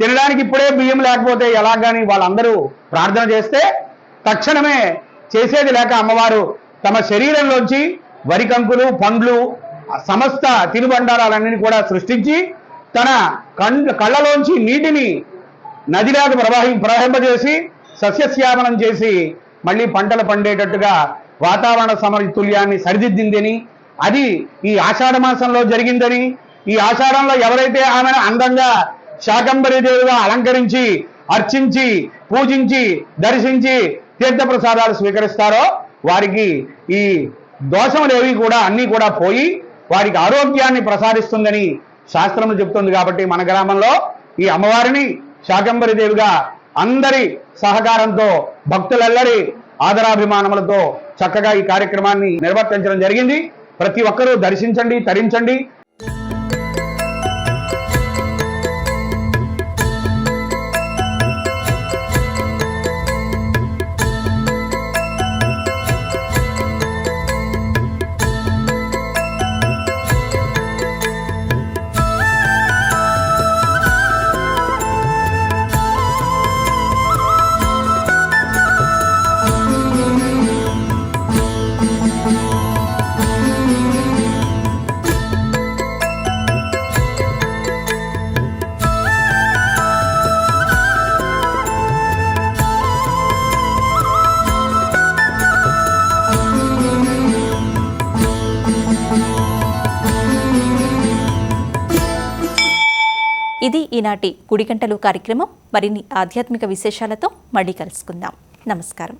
S17: తినడానికి ఇప్పుడే బియ్యం లేకపోతే ఎలాగని వాళ్ళందరూ ప్రార్థన చేస్తే తక్షణమే చేసేది లేక అమ్మవారు తమ శరీరంలోంచి వరి కంకులు పండ్లు సమస్త తినుబండారాలన్నీ కూడా సృష్టించి తన కళ్ళలోంచి నీటిని నదిలాగా ప్రవహింపజేసి సస్యశ్యామనం చేసి మళ్ళీ పంటలు పండేటట్టుగా వాతావరణ సమతుల్యాన్ని సరిదిద్దిందని, అది ఈ ఆషాఢ మాసంలో జరిగిందని, ఈ ఆషాఢంలో ఎవరైతే ఆమెను అందంగా శాకంబరీ దేవిగా అలంకరించి అర్చించి పూజించి దర్శించి తీర్థప్రసాదాలు స్వీకరిస్తారో వారికి ఈ దోషములేవి కూడా అన్నీ కూడా పోయి వారికి ఆరోగ్యాన్ని ప్రసాదిస్తుందని శాస్త్రం చెప్తుంది. కాబట్టి మన గ్రామంలో ఈ అమ్మవారిని శాకంబరీ దేవిగా అందరి సహకారంతో భక్తులెల్లరి ఆదరాభిమానములతో చక్కగా ఈ కార్యక్రమాన్ని నిర్వర్తించడం జరిగింది. ప్రతి ఒక్కరూ దర్శించండి, తరించండి.
S1: ఇది ఈనాటి గుడిగంటలు కార్యక్రమం. మరిన్ని ఆధ్యాత్మిక విశేషాలతో మళ్ళీ కలుసుకుందాం. నమస్కారం.